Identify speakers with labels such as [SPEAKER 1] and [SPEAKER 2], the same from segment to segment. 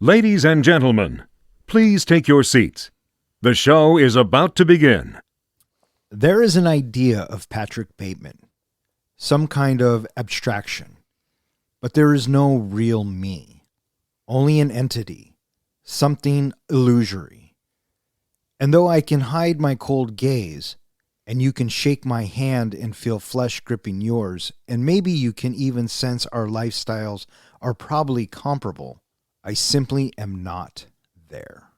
[SPEAKER 1] Ladies and gentlemen, please take your seats. The show is about to begin.
[SPEAKER 2] There is an idea of Patrick Bateman, some kind of abstraction, but there is no real me, only an entity, something illusory. And though I can hide my cold gaze, and you can shake my hand and feel flesh gripping yours, and maybe you can even sense our lifestyles are probably comparable, I simply am not there.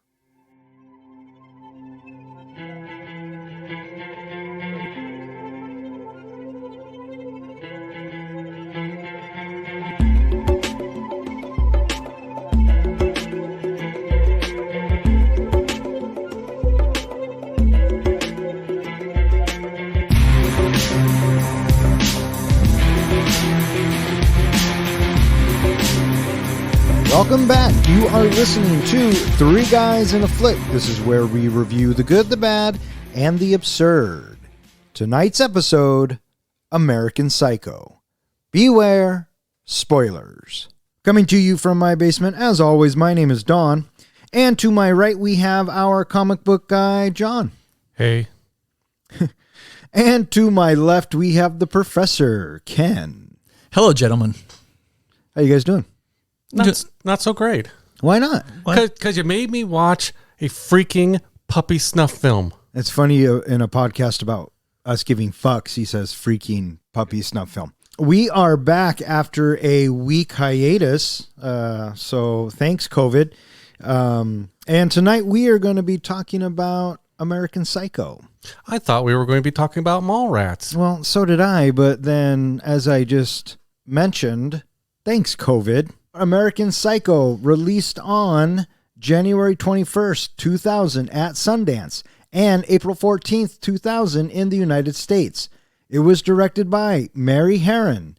[SPEAKER 2] Welcome back. You are listening to Three Guys in a Flick. This is where we review the good, the bad, and the absurd. Tonight's episode, American Psycho. Beware, spoilers. Coming to you from my basement, as always, my name is Don. And to my right, we have our comic book guy, John.
[SPEAKER 3] Hey.
[SPEAKER 2] And to my left, we have the professor, Ken.
[SPEAKER 4] Hello, gentlemen.
[SPEAKER 2] How you guys doing?
[SPEAKER 3] Not so great.
[SPEAKER 2] Why not?
[SPEAKER 3] Because you made me watch a freaking puppy snuff film.
[SPEAKER 2] It's funny in a podcast about us giving fucks, he says freaking puppy snuff film. We are back after a week hiatus, so thanks, COVID. And tonight we are going to be talking about American Psycho.
[SPEAKER 3] I thought we were going to be talking about mall rats.
[SPEAKER 2] Well, so did I, but then as I just mentioned, thanks, COVID. American Psycho released on January 21st, 2000 at Sundance and April 14th, 2000 in the United States. It was directed by Mary Herron,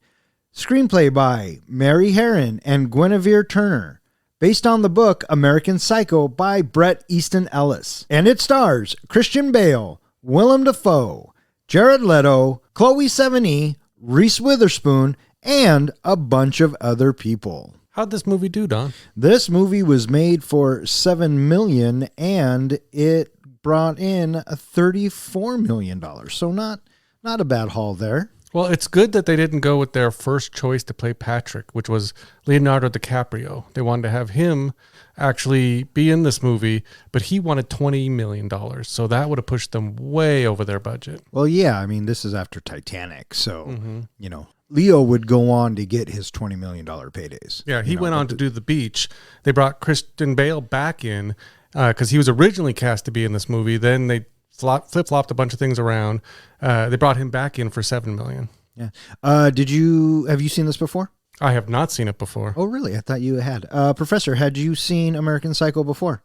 [SPEAKER 2] screenplay by Mary Herron and Guinevere Turner, based on the book American Psycho by Bret Easton Ellis. And it stars Christian Bale, Willem Dafoe, Jared Leto, Chloë Sevigny, Reese Witherspoon, and a bunch of other people.
[SPEAKER 3] How'd this movie do, Don?
[SPEAKER 2] This movie was made for $7 million and it brought in $34 million. So not a bad haul there.
[SPEAKER 3] Well, it's good that they didn't go with their first choice to play Patrick, which was Leonardo DiCaprio. They wanted to have him actually be in this movie, but he wanted $20 million. So that would have pushed them way over their budget.
[SPEAKER 2] Well, yeah, I mean, this is after Titanic. So, you know, Leo would go on to get his $20 million paydays.
[SPEAKER 3] Yeah, he went on to do The Beach. They brought Christian Bale back in because he was originally cast to be in this movie. Then they flip-flopped a bunch of things around. They brought him back in for $7 million.
[SPEAKER 2] Yeah. Have you seen this before?
[SPEAKER 3] I have not seen it before.
[SPEAKER 2] Oh, really? I thought you had. Professor, had you seen American Psycho before?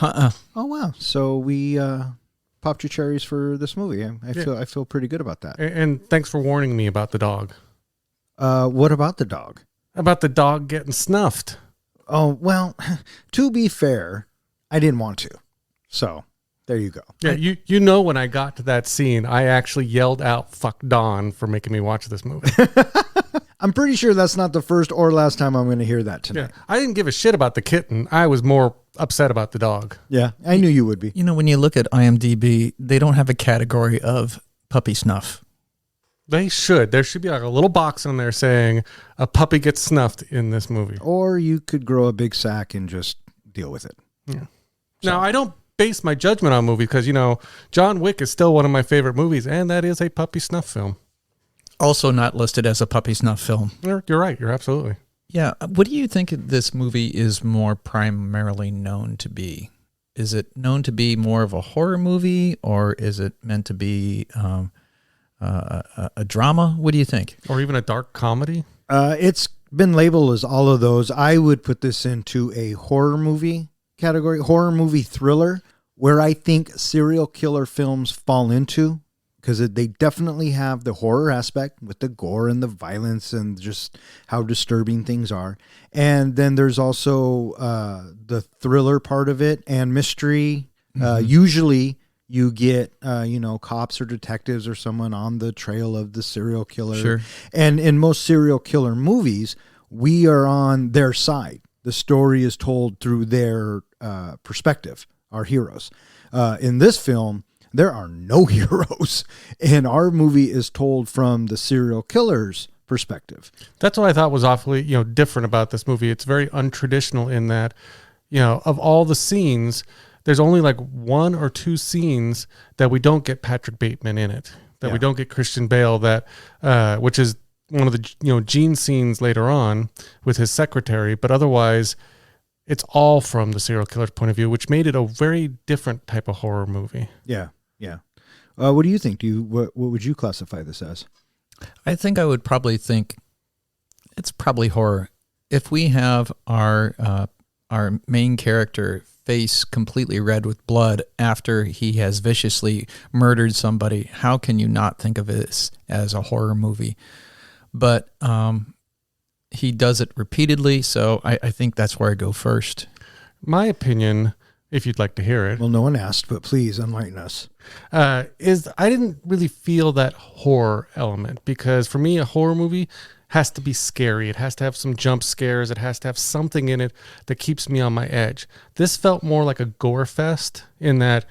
[SPEAKER 2] Oh, wow. So we popped your cherries for this movie. I feel pretty good about that.
[SPEAKER 3] And thanks for warning me about the dog.
[SPEAKER 2] What about the dog?
[SPEAKER 3] About the dog getting snuffed.
[SPEAKER 2] Oh, well, to be fair, I didn't want to. So there you go.
[SPEAKER 3] Yeah, you know when I got to that scene, I actually yelled out, "Fuck Don," for making me watch this movie.
[SPEAKER 2] I'm pretty sure that's not the first or last time I'm going to hear that tonight.
[SPEAKER 3] Yeah, I didn't give a shit about the kitten. I was more upset about the dog.
[SPEAKER 2] Yeah, I knew you would be.
[SPEAKER 4] You know, when you look at IMDb, they don't have a category of puppy snuff.
[SPEAKER 3] They should. There should be like a little box on there saying a puppy gets snuffed in this movie.
[SPEAKER 2] Or you could grow a big sack and just deal with it.
[SPEAKER 3] Yeah. Now, I don't base my judgment on movies because, you know, John Wick is still one of my favorite movies, and that is a puppy snuff film.
[SPEAKER 4] Also not listed as a puppy snuff film.
[SPEAKER 3] You're right. You're absolutely.
[SPEAKER 4] Yeah. What do you think this movie is more primarily known to be? Is it known to be more of a horror movie, or is it meant to be a drama? What do you think?
[SPEAKER 3] Or even a dark comedy?
[SPEAKER 2] It's been labeled as all of those. I would put this into a horror movie category, horror movie thriller, where I think serial killer films fall into, because they definitely have the horror aspect with the gore and the violence and just how disturbing things are. And then there's also the thriller part of it and mystery. Usually you get, cops or detectives or someone on the trail of the serial killer.
[SPEAKER 4] Sure.
[SPEAKER 2] And in most serial killer movies, we are on their side. the story is told through their perspective, our heroes. In this film, there are no heroes, and our movie is told from the serial killer's perspective.
[SPEAKER 3] That's what I thought was awfully, different about this movie. It's very untraditional in that, of all the scenes, there's only like 1 or 2 scenes that we don't get Patrick Bateman in it, that we don't get Christian Bale, that which is one of the Gene scenes later on with his secretary, but otherwise it's all from the serial killer's point of view, which made it a very different type of horror movie.
[SPEAKER 2] Yeah. What do you think? What would you classify this as?
[SPEAKER 4] I think I would probably think it's probably horror. If we have our main character face completely red with blood after he has viciously murdered somebody, how can you not think of this as a horror movie? But he does it repeatedly, so I think that's where I go first.
[SPEAKER 3] My opinion, if you'd like to hear it.
[SPEAKER 2] Well, no one asked, but please enlighten us.
[SPEAKER 3] Is I didn't really feel that horror element, because for me, a horror movie has to be scary. It has to have some jump scares. It has to have something in it that keeps me on my edge. This felt more like a gore fest in that,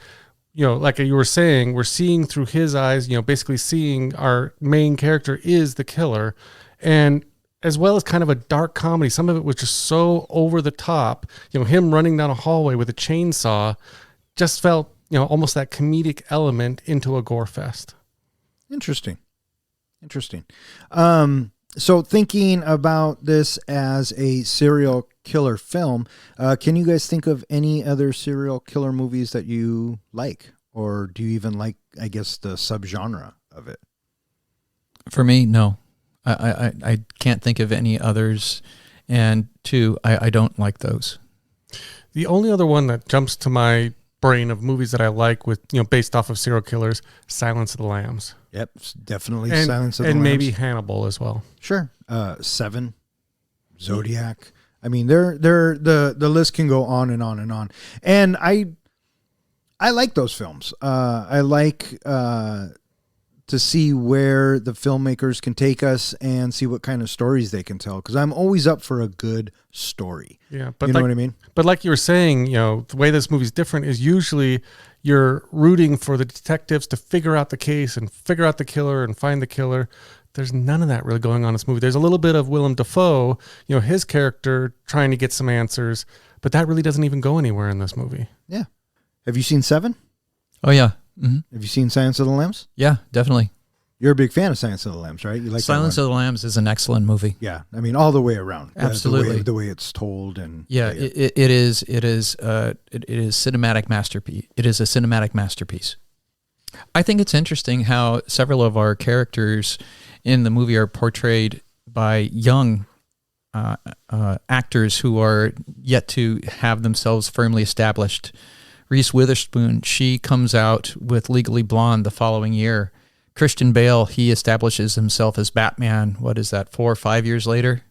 [SPEAKER 3] like you were saying, we're seeing through his eyes, basically seeing our main character is the killer. And as well as kind of a dark comedy. Some of it was just so over the top. Him running down a hallway with a chainsaw just felt, almost that comedic element into a gore fest.
[SPEAKER 2] Interesting. So thinking about this as a serial killer film, can you guys think of any other serial killer movies that you like? Or do you even like, I guess, the subgenre of it?
[SPEAKER 4] For me, no. I can't think of any others, and 2, I don't like those.
[SPEAKER 3] The only other one that jumps to my brain of movies that I like with, based off of serial killers, Silence of the Lambs.
[SPEAKER 2] Yep, definitely
[SPEAKER 3] And
[SPEAKER 2] Silence of the Lambs.
[SPEAKER 3] And maybe Hannibal as well.
[SPEAKER 2] Sure. Seven, Zodiac. I mean, the list can go on and on and on. And I like those films. I like to see where the filmmakers can take us and see what kind of stories they can tell. Because I'm always up for a good story.
[SPEAKER 3] Yeah, but
[SPEAKER 2] you know what I mean?
[SPEAKER 3] But like you were saying, the way this movie's different is usually you're rooting for the detectives to figure out the case and figure out the killer and find the killer. There's none of that really going on in this movie. There's a little bit of Willem Dafoe, his character trying to get some answers, but that really doesn't even go anywhere in this movie.
[SPEAKER 2] Yeah. Have you seen Seven?
[SPEAKER 4] Oh, yeah. Mm-hmm.
[SPEAKER 2] Have you seen Silence of the Lambs?
[SPEAKER 4] Yeah, definitely.
[SPEAKER 2] You're a big fan of Silence of the Lambs, right? You like
[SPEAKER 4] Silence of the Lambs is an excellent movie.
[SPEAKER 2] Yeah, I mean, all the way around.
[SPEAKER 4] Absolutely,
[SPEAKER 2] the way it's told, and
[SPEAKER 4] it is cinematic masterpiece. It is a cinematic masterpiece. I think it's interesting how several of our characters in the movie are portrayed by young actors who are yet to have themselves firmly established. Reese Witherspoon, she comes out with Legally Blonde the following year. Christian Bale, he establishes himself as Batman, 4 or 5 years later?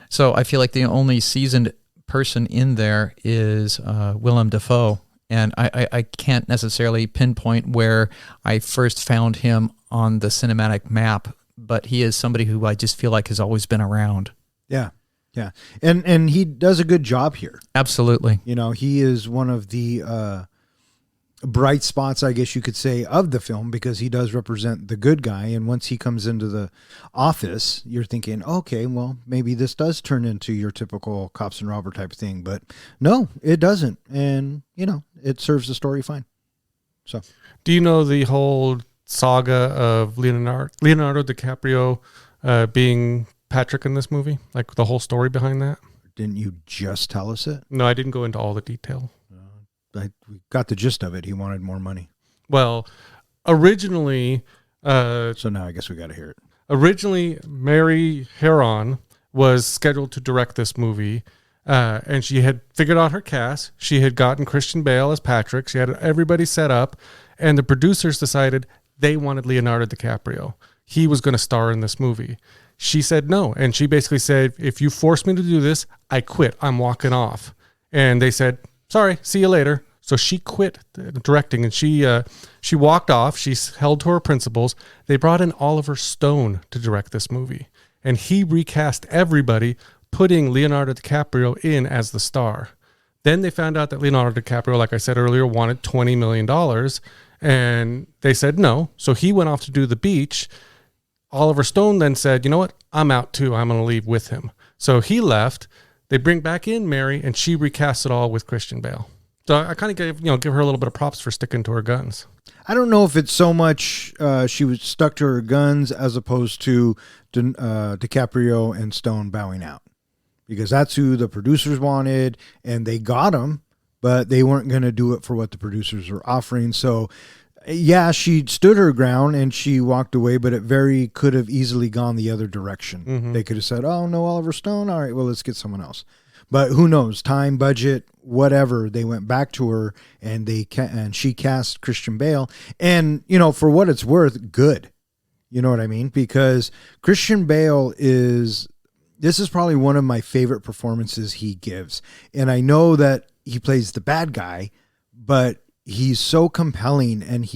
[SPEAKER 4] So I feel like the only seasoned person in there is Willem Dafoe, and I can't necessarily pinpoint where I first found him on the cinematic map, but he is somebody who I just feel like has always been around.
[SPEAKER 2] Yeah. And he does a good job here.
[SPEAKER 4] Absolutely.
[SPEAKER 2] He is one of the bright spots, I guess you could say, of the film, because he does represent the good guy. And once he comes into the office, you're thinking, okay, well, maybe this does turn into your typical cops and robber type thing. But no, it doesn't. And, it serves the story fine. So,
[SPEAKER 3] do you know the whole saga of Leonardo DiCaprio being Patrick in this movie? Like the whole story behind that?
[SPEAKER 2] Didn't you just tell us it?
[SPEAKER 3] No, I didn't go into all the detail.
[SPEAKER 2] We got the gist of it. He wanted more money.
[SPEAKER 3] Well, originally...
[SPEAKER 2] so now I guess we got to hear it.
[SPEAKER 3] Originally, Mary Herron was scheduled to direct this movie, and she had figured out her cast. She had gotten Christian Bale as Patrick. She had everybody set up, and the producers decided they wanted Leonardo DiCaprio. He was going to star in this movie. She said no, and she basically said, if you force me to do this, I quit. I'm walking off. And they said, sorry, see you later. So she quit directing, and she walked off. She held to her principles. They brought in Oliver Stone to direct this movie, and he recast everybody, putting Leonardo DiCaprio in as the star. Then they found out that Leonardo DiCaprio, like I said earlier, wanted $20 million, and they said no. So he went off to do The Beach. Oliver Stone then said, you know what? I'm out too. I'm going to leave with him. So he left. They bring back in Mary, and she recasts it all with Christian Bale. So I kind of give her a little bit of props for sticking to her guns.
[SPEAKER 2] I don't know if it's so much she was stuck to her guns as opposed to DiCaprio and Stone bowing out, because that's who the producers wanted, and they got him, but they weren't going to do it for what the producers were offering. So, yeah, she stood her ground and she walked away, but it could have easily gone the other direction.
[SPEAKER 3] Mm-hmm.
[SPEAKER 2] They could have said, oh, no, Oliver Stone. All right, well, let's get someone else. But who knows? Time, budget, whatever. They went back to her, and she cast Christian Bale. And, for what it's worth, good. You know what I mean? Because Christian Bale this is probably one of my favorite performances he gives. And I know that he plays the bad guy, but he's so compelling, and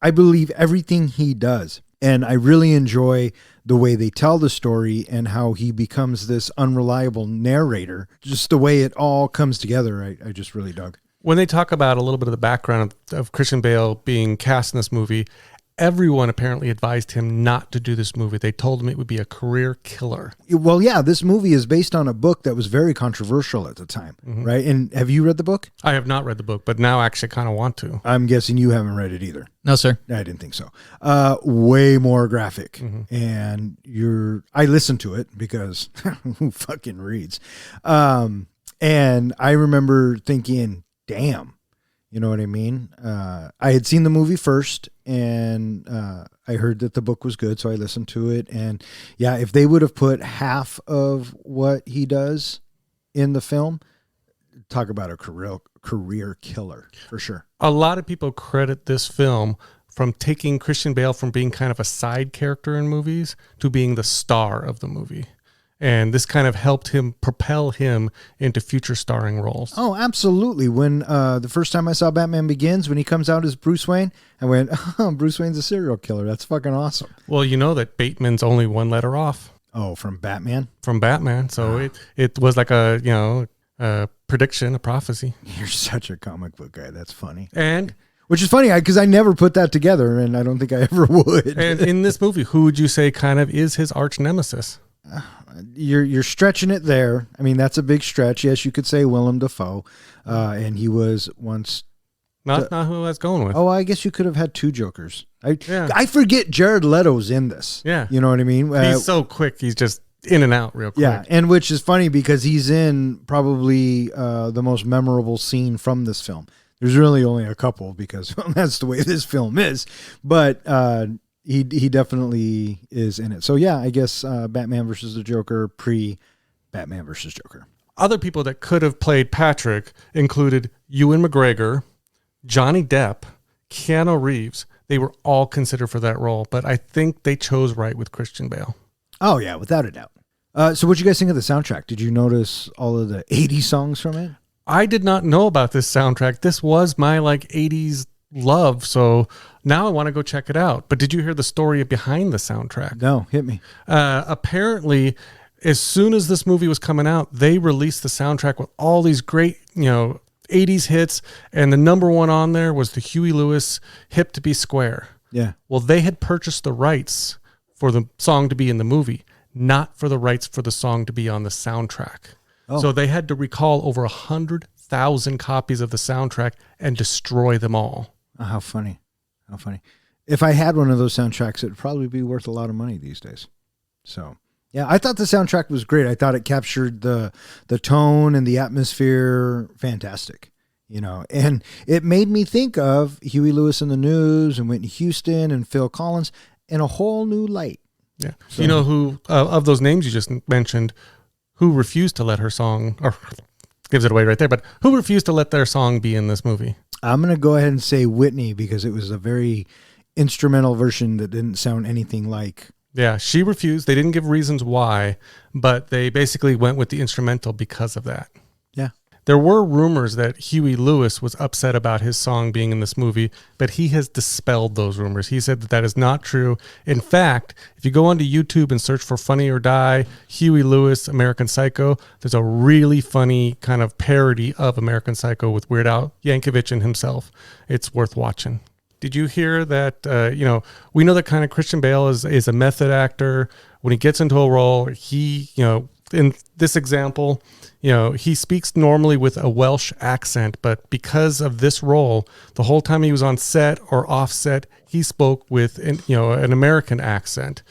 [SPEAKER 2] I believe everything he does. And I really enjoy the way they tell the story and how he becomes this unreliable narrator. Just the way it all comes together, I just really dug.
[SPEAKER 3] When they talk about a little bit of the background of Christian Bale being cast in this movie, everyone apparently advised him not to do this movie. They told him it would be a career killer.
[SPEAKER 2] Well, yeah, this movie is based on a book that was very controversial at the time, right? And have you read the book?
[SPEAKER 3] I have not read the book, but now I actually kind of want to.
[SPEAKER 2] I'm guessing you haven't read it either.
[SPEAKER 4] No, sir.
[SPEAKER 2] I didn't think so. Way more graphic. And I listened to it because who fucking reads? And I remember thinking, damn, you know what I mean? I had seen the movie first, and I heard that the book was good, so I listened to it. And yeah, if they would have put half of what he does in the film, talk about a career killer for sure.
[SPEAKER 3] A lot of people credit this film from taking Christian Bale from being kind of a side character in movies to being the star of the movie. And this kind of helped him propel him into future starring roles.
[SPEAKER 2] Oh, absolutely. When the first time I saw Batman Begins, when he comes out as Bruce Wayne, I went, oh, Bruce Wayne's a serial killer. That's fucking awesome.
[SPEAKER 3] Well, you know that Bateman's only one letter off.
[SPEAKER 2] Oh, from Batman?
[SPEAKER 3] From Batman. So it was like a prediction, a prophecy.
[SPEAKER 2] You're such a comic book guy. That's funny.
[SPEAKER 3] And
[SPEAKER 2] which is funny because I never put that together, and I don't think I ever would.
[SPEAKER 3] And in this movie, who would you say kind of is his arch nemesis?
[SPEAKER 2] You're stretching it there. I mean, that's a big stretch. Yes, you could say Willem Dafoe, and he was once
[SPEAKER 3] not who I was going with.
[SPEAKER 2] Oh, I guess you could have had two Jokers. I forget Jared Leto's in this.
[SPEAKER 3] Yeah,
[SPEAKER 2] you know what I mean.
[SPEAKER 3] He's so quick. He's just in and out real quick.
[SPEAKER 2] Yeah, and which is funny because he's in probably the most memorable scene from this film. There's really only a couple because that's the way this film is, but. He definitely is in it. So yeah, I guess Batman versus the Joker, pre-Batman versus Joker.
[SPEAKER 3] Other people that could have played Patrick included Ewan McGregor, Johnny Depp, Keanu Reeves. They were all considered for that role, but I think they chose right with Christian Bale.
[SPEAKER 2] Oh yeah, without a doubt. So what you guys think of the soundtrack? Did you notice all of the 80s songs from it?
[SPEAKER 3] I did not know about this soundtrack. This was my 80s love, so now I want to go check it out. But did you hear the story behind the soundtrack?
[SPEAKER 2] No, hit me.
[SPEAKER 3] Apparently, as soon as this movie was coming out, they released the soundtrack with all these great, 80s hits, and the number one on there was the Huey Lewis Hip to Be Square.
[SPEAKER 2] Yeah.
[SPEAKER 3] Well, they had purchased the rights for the song to be in the movie, not for the rights for the song to be on the soundtrack. Oh. So they had to recall over 100,000 copies of the soundtrack and destroy them all.
[SPEAKER 2] Oh, how funny. How funny. If I had one of those soundtracks, it'd probably be worth a lot of money these days. So, yeah, I thought the soundtrack was great. I thought it captured the tone and the atmosphere fantastic, and it made me think of Huey Lewis and the News and Whitney Houston and Phil Collins in a whole new light.
[SPEAKER 3] Yeah. So, you know who, of those names you just mentioned, who refused to let her song, or gives it away right there, but who refused to let their song be in this movie?
[SPEAKER 2] I'm going to go ahead and say Whitney because it was a very instrumental version that didn't sound anything like.
[SPEAKER 3] Yeah, she refused. They didn't give reasons why, but they basically went with the instrumental because of that.
[SPEAKER 2] Yeah.
[SPEAKER 3] There were rumors that Huey Lewis was upset about his song being in this movie, but he has dispelled those rumors. He said that that is not true. In fact, if you go onto YouTube and search for Funny or Die, Huey Lewis, American Psycho, there's a really funny kind of parody of American Psycho with Weird Al Yankovic and himself. It's worth watching. Did you hear that, we know that kind of Christian Bale is a method actor. When he gets into a role, he, in this example, he speaks normally with a Welsh accent, but because of this role, the whole time he was on set or off set, he spoke with an American accent.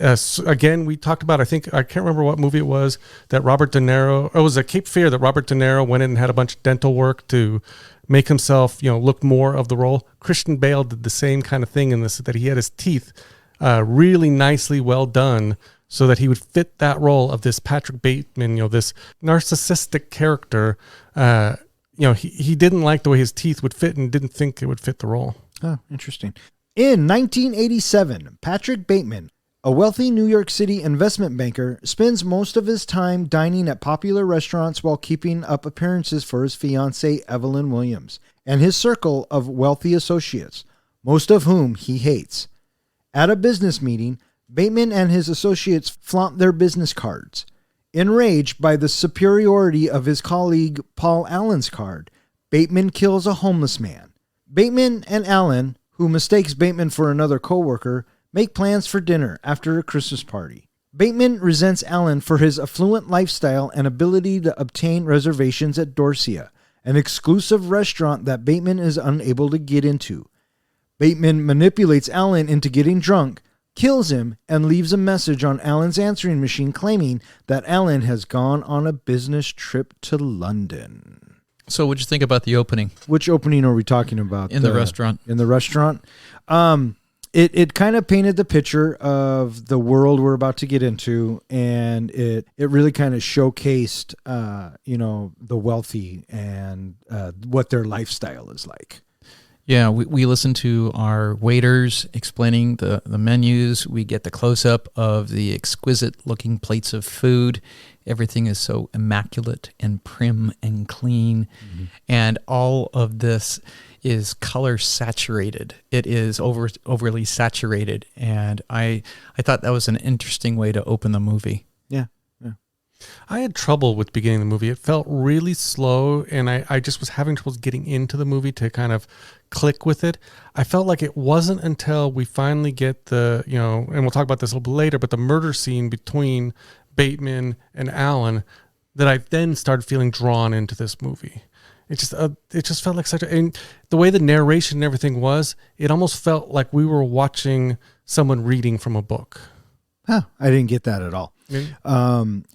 [SPEAKER 3] Again, we talked about, I can't remember what movie it was, that Robert De Niro, it was a Cape Fear that Robert De Niro went in and had a bunch of dental work to make himself, look more of the role. Christian Bale did the same kind of thing in this, that he had his teeth really nicely well done, so that he would fit that role of this Patrick Bateman, this narcissistic character. He didn't like the way his teeth would fit and didn't think it would fit the role.
[SPEAKER 2] Oh, interesting. In 1987, Patrick Bateman, a wealthy New York City investment banker, spends most of his time dining at popular restaurants while keeping up appearances for his fiancée, Evelyn Williams, and his circle of wealthy associates, most of whom he hates. At a business meeting, Bateman and his associates flaunt their business cards. Enraged by the superiority of his colleague Paul Allen's card, Bateman kills a homeless man. Bateman and Allen, who mistakes Bateman for another coworker, make plans for dinner after a Christmas party. Bateman resents Allen for his affluent lifestyle and ability to obtain reservations at Dorsia, an exclusive restaurant that Bateman is unable to get into. Bateman manipulates Allen into getting drunk, kills him, and leaves a message on Allen's answering machine claiming that Allen has gone on a business trip to London.
[SPEAKER 4] So what'd you think about the opening?
[SPEAKER 2] Which opening are we talking about?
[SPEAKER 4] In the restaurant.
[SPEAKER 2] In the restaurant? It kind of painted the picture of the world we're about to get into, and it really kind of showcased, the wealthy and what their lifestyle is like.
[SPEAKER 4] Yeah, we listen to our waiters explaining the menus. We get the close-up of the exquisite-looking plates of food. Everything is so immaculate and prim and clean. Mm-hmm. And all of this is color saturated. It is overly saturated. And I thought that was an interesting way to open the movie.
[SPEAKER 2] Yeah.
[SPEAKER 3] I had trouble with beginning the movie. It felt really slow, and I just was having trouble getting into the movie to kind of click with it. I felt like it wasn't until we finally get the, and we'll talk about this a little bit later, but the murder scene between Bateman and Allen that I then started feeling drawn into this movie. It just felt like and the way the narration and everything was, it almost felt like we were watching someone reading from a book.
[SPEAKER 2] Huh, I didn't get that at all.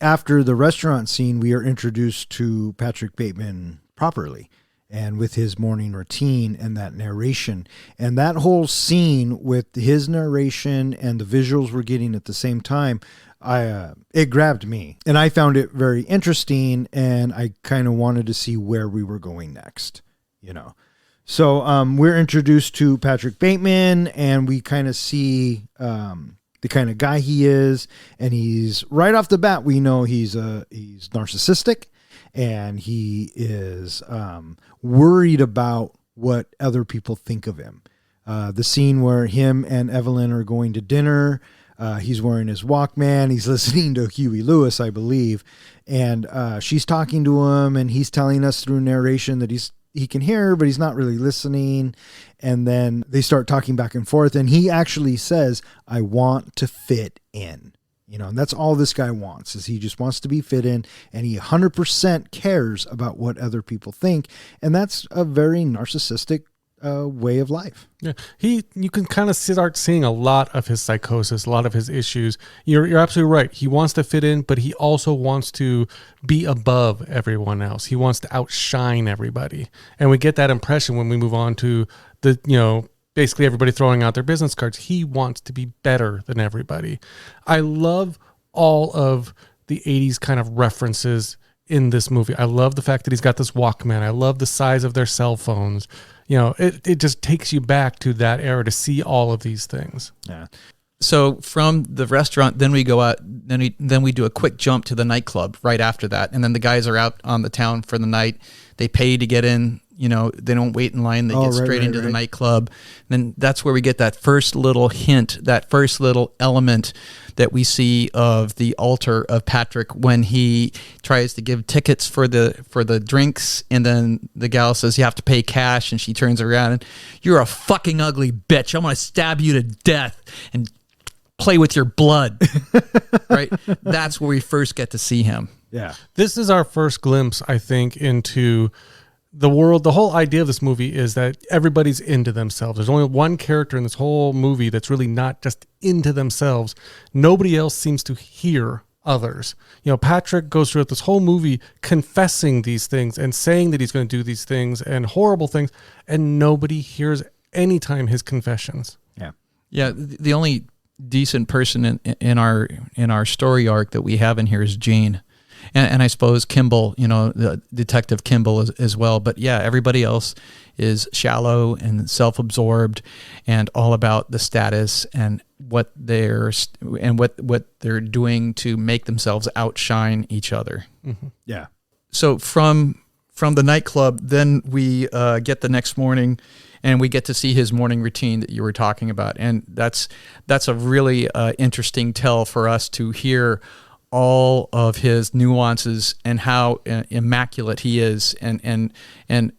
[SPEAKER 2] After the restaurant scene, we are introduced to Patrick Bateman properly and with his morning routine and that narration. And that whole scene with his narration and the visuals we're getting at the same time, it grabbed me. And I found it very interesting, and I kind of wanted to see where we were going next, So we're introduced to Patrick Bateman, and we kind of see the kind of guy he is, and he's right off the bat, we know he's narcissistic, and he is worried about what other people think of him. The scene where him and Evelyn are going to dinner, he's wearing his Walkman, he's listening to Huey Lewis, I believe, and she's talking to him, and he's telling us through narration that he can hear, but he's not really listening. And then they start talking back and forth, and he actually says, I want to fit in, and that's all this guy wants, is he just wants to be fit in, and he 100% cares about what other people think. And that's a very narcissistic way of life.
[SPEAKER 3] Yeah, you can kind of start seeing a lot of his psychosis, a lot of his issues. You're absolutely right. He wants to fit in, but he also wants to be above everyone else. He wants to outshine everybody, and we get that impression when we move on to the basically everybody throwing out their business cards. He wants to be better than everybody. I love all of the 80s kind of references in this movie. I love the fact that he's got this Walkman. I love the size of their cell phones. It just takes you back to that era to see all of these things.
[SPEAKER 2] Yeah.
[SPEAKER 4] So from the restaurant, then we go out, then we do a quick jump to the nightclub right after that. And then the guys are out on the town for the night. They pay to get in, you know, they don't wait in line. They get straight into the nightclub. And then that's where we get that first little hint, that first little element that we see of the altar of Patrick when he tries to give tickets for the drinks, and then the gal says you have to pay cash, and she turns around and, you're a fucking ugly bitch. I'm gonna stab you to death and play with your blood. Right? That's where we first get to see him.
[SPEAKER 2] Yeah.
[SPEAKER 3] This is our first glimpse, I think, into the world. The whole idea of this movie is that everybody's into themselves. There's only one character in this whole movie that's really not just into themselves. Nobody else seems to hear others. You know, Patrick goes through this whole movie confessing these things and saying that he's going to do these things and horrible things, and nobody hears anytime his confessions.
[SPEAKER 2] Yeah.
[SPEAKER 4] Yeah. The only decent person in our story arc that we have in here is Jane. And I suppose Kimball, you know, the Detective Kimball as well. But yeah, everybody else is shallow and self-absorbed and all about the status and what they're doing to make themselves outshine each other.
[SPEAKER 3] Mm-hmm.
[SPEAKER 2] Yeah.
[SPEAKER 4] So from the nightclub, then we get the next morning, and we get to see his morning routine that you were talking about. And that's a really interesting tell for us to hear all of his nuances and how immaculate he is, and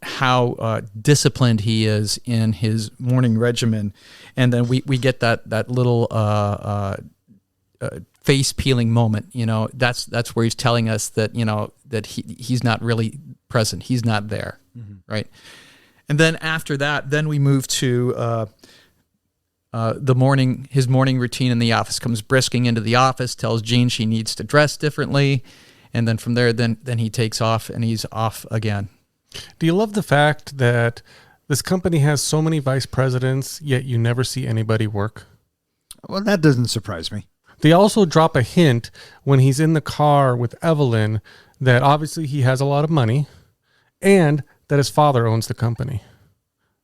[SPEAKER 4] how disciplined he is in his morning regimen. And then we get that little face peeling moment. You know, that's where he's telling us that, you know, that he's not really present. He's not there. Mm-hmm. Right. And then after that, then we move to his morning routine in the office. Comes brisking into the office, tells Jean she needs to dress differently, and then from there, then he takes off, and he's off again.
[SPEAKER 3] Do you love the fact that this company has so many vice presidents, yet you never see anybody work?
[SPEAKER 2] Well, that doesn't surprise me.
[SPEAKER 3] They also drop a hint when he's in the car with Evelyn that obviously he has a lot of money, and that his father owns the company.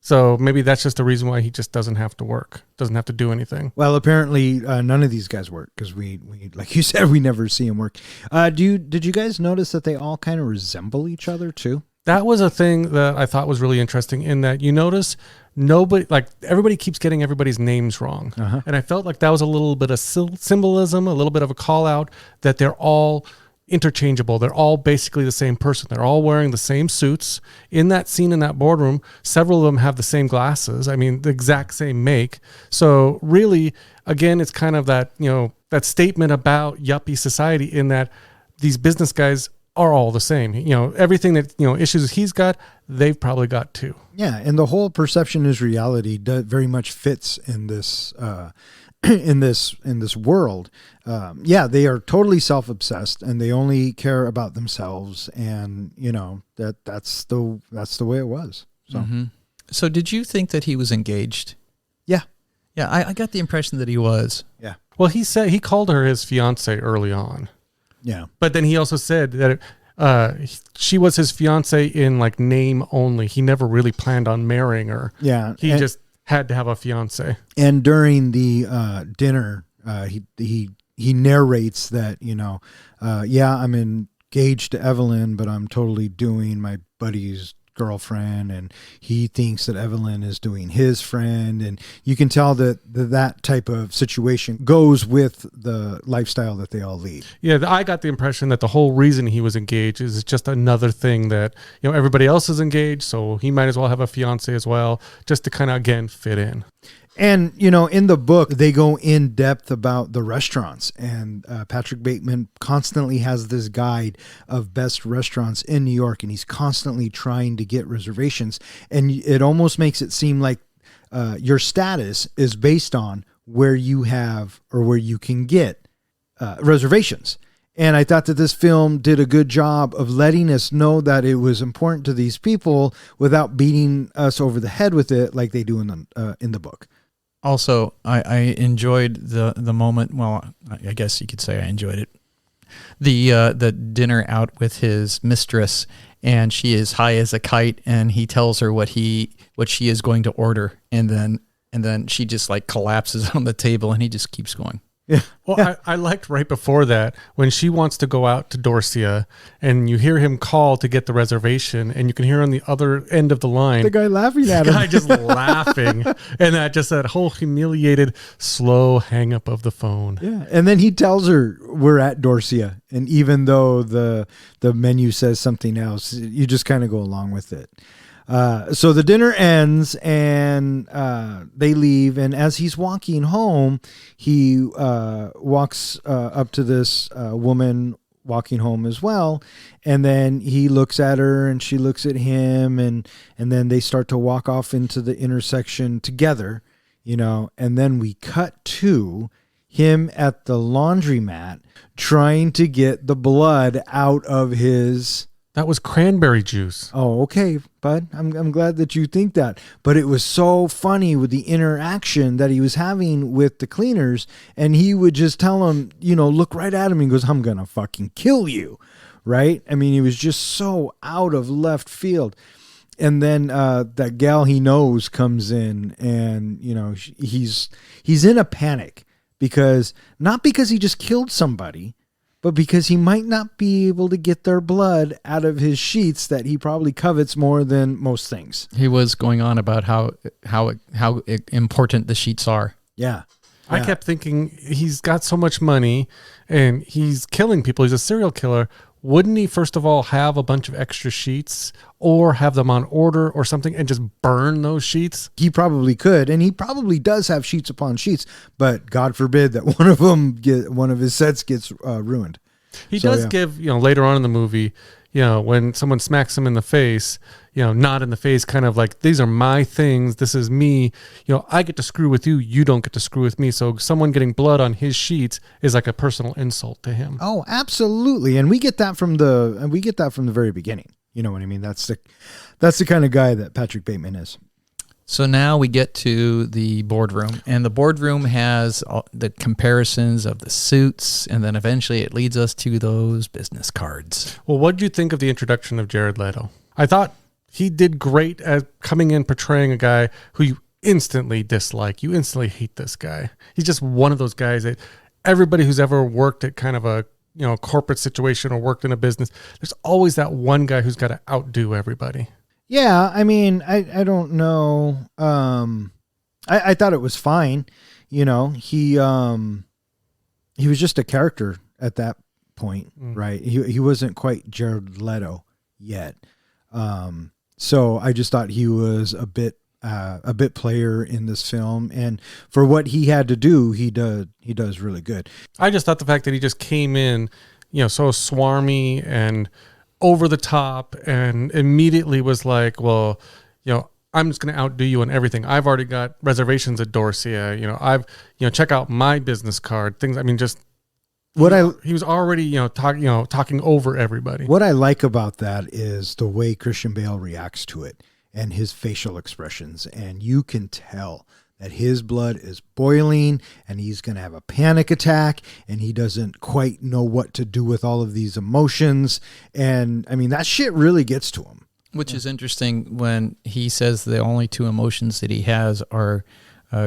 [SPEAKER 3] So maybe that's just the reason why he just doesn't have to work, doesn't have to do anything.
[SPEAKER 2] Well, apparently none of these guys work because we, like you said, we never see them work. Did you guys notice that they all kind of resemble each other too?
[SPEAKER 3] That was a thing that I thought was really interesting, in that you notice everybody keeps getting everybody's names wrong. Uh-huh. And I felt like that was a little bit of symbolism, a little bit of a call out that they're all interchangeable. They're all basically the same person. They're all wearing the same suits. In that scene in that boardroom, several of them have the same glasses. I mean, the exact same make. So really, again, it's kind of that, you know, that statement about yuppie society, in that these business guys are all the same. You know, everything that, you know, issues he's got, they've probably got too.
[SPEAKER 2] Yeah, and the whole perception is reality very much fits in this in this world. Yeah, they are totally self-obsessed, and they only care about themselves, and you know that's the way it was. So,
[SPEAKER 4] mm-hmm. So did you think that he was engaged?
[SPEAKER 2] Yeah,
[SPEAKER 4] I got the impression that he was.
[SPEAKER 2] Yeah.
[SPEAKER 3] Well, he said he called her his fiance early on.
[SPEAKER 2] Yeah,
[SPEAKER 3] but then he also said that she was his fiance in like name only. He never really planned on marrying her.
[SPEAKER 2] Yeah,
[SPEAKER 3] he just had to have a fiance.
[SPEAKER 2] And during the dinner, he narrates that, you know, yeah, I'm engaged to Evelyn, but I'm totally doing my buddy's girlfriend, and he thinks that Evelyn is doing his friend, and you can tell that type of situation goes with the lifestyle that they all lead.
[SPEAKER 3] Yeah, I got the impression that the whole reason he was engaged is just another thing that, you know, everybody else is engaged, so he might as well have a fiance as well, just to kind of, again, fit in.
[SPEAKER 2] And, you know, in the book, they go in depth about the restaurants, and Patrick Bateman constantly has this guide of best restaurants in New York, and he's constantly trying to get reservations. And it almost makes it seem like your status is based on where you have or where you can get reservations. And I thought that this film did a good job of letting us know that it was important to these people without beating us over the head with it like they do in the book.
[SPEAKER 4] Also, I enjoyed the moment. Well, I guess you could say I enjoyed it. The dinner out with his mistress, and she is high as a kite, and he tells her what she is going to order, and then And then she just like collapses on the table and he just keeps going.
[SPEAKER 2] Yeah.
[SPEAKER 3] Well, I liked right before that when she wants to go out to Dorsia and you hear him call to get the reservation and you can hear on the other end of the line
[SPEAKER 2] The guy laughing at
[SPEAKER 3] the
[SPEAKER 2] him.
[SPEAKER 3] guy just laughing and that whole humiliated slow hang up of the phone.
[SPEAKER 2] Yeah, and then he tells her we're at Dorsia, and even though the menu says something else, you just kind of go along with it. So the dinner ends and they leave, and as he's walking home, he walks up to this woman walking home as well, and then he looks at her and she looks at him, and then they start to walk off into the intersection together, and then we cut to him at the laundromat trying to get the blood out of his...
[SPEAKER 3] That was cranberry juice.
[SPEAKER 2] Oh, okay, bud. I'm glad that you think that. But it was so funny with the interaction that he was having with the cleaners, and he would just tell him, look right at him. He goes, I'm going to fucking kill you, right? I mean, he was just so out of left field. And then that gal he knows comes in, and, he's in a panic not because he just killed somebody, but because he might not be able to get their blood out of his sheets that he probably covets more than most things.
[SPEAKER 4] He was going on about how important the sheets are.
[SPEAKER 2] Yeah.
[SPEAKER 3] I kept thinking he's got so much money and he's killing people. He's a serial killer. Wouldn't he, first of all, have a bunch of extra sheets or have them on order or something and just burn those sheets?
[SPEAKER 2] He probably could, and he probably does have sheets upon sheets, but God forbid that one of his sets gets ruined.
[SPEAKER 3] He does give, later on in the movie, when someone smacks him in the face, not in the face, kind of like, these are my things. This is me. I get to screw with you. You don't get to screw with me. So someone getting blood on his sheets is like a personal insult to him.
[SPEAKER 2] Oh, absolutely. And we get that from the very beginning. You know what I mean? That's the kind of guy that Patrick Bateman is.
[SPEAKER 4] So now we get to the boardroom, and the boardroom has the comparisons of the suits, and then eventually it leads us to those business cards.
[SPEAKER 3] Well, what did you think of the introduction of Jared Leto? I thought he did great at coming in portraying a guy who you instantly dislike. You instantly hate this guy. He's just one of those guys that everybody who's ever worked at kind of a corporate situation or worked in a business, there's always that one guy who's got to outdo everybody.
[SPEAKER 2] Yeah, I mean, I don't know. I thought it was fine. He was just a character at that point, right? He wasn't quite Jared Leto yet. So I just thought he was a bit player in this film, and for what he had to do, he does really good.
[SPEAKER 3] I just thought the fact that he just came in, so swarmy and over the top and immediately was like, well, I'm just going to outdo you on everything. I've already got reservations at Dorsia. Check out my business card. Things. I mean, just he was already, talking over everybody.
[SPEAKER 2] What I like about that is the way Christian Bale reacts to it and his facial expressions. And you can tell that his blood is boiling and he's going to have a panic attack and he doesn't quite know what to do with all of these emotions. And I mean, that shit really gets to him.
[SPEAKER 4] Which is interesting when he says the only two emotions that he has are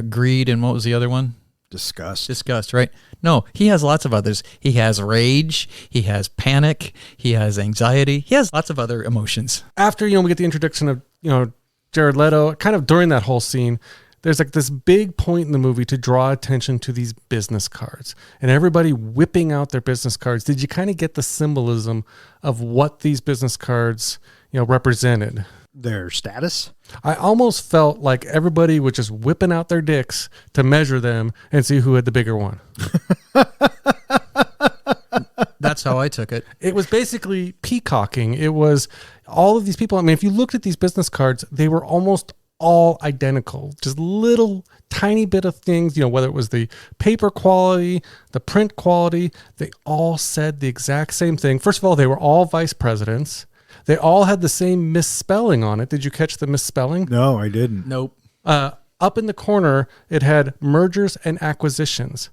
[SPEAKER 4] greed and what was the other one? Disgust, right? No, he has lots of others. He has rage, he has panic, he has anxiety, he has lots of other emotions.
[SPEAKER 3] After, we get the introduction of, Jared Leto, kind of during that whole scene, there's like this big point in the movie to draw attention to these business cards and everybody whipping out their business cards. Did you kind of get the symbolism of what these business cards, represented?
[SPEAKER 2] Their status?
[SPEAKER 3] I almost felt like everybody was just whipping out their dicks to measure them and see who had the bigger one.
[SPEAKER 4] That's how I took it.
[SPEAKER 3] It was basically peacocking. It was all of these people. I mean, if you looked at these business cards, they were almost all identical, just little tiny bit of things, whether it was the paper quality, the print quality, they all said the exact same thing. First of all, they were all vice presidents. They all had the same misspelling on it. Did you catch the misspelling?
[SPEAKER 2] No, I didn't.
[SPEAKER 4] Nope.
[SPEAKER 3] Up in the corner, it had mergers and acquisitions.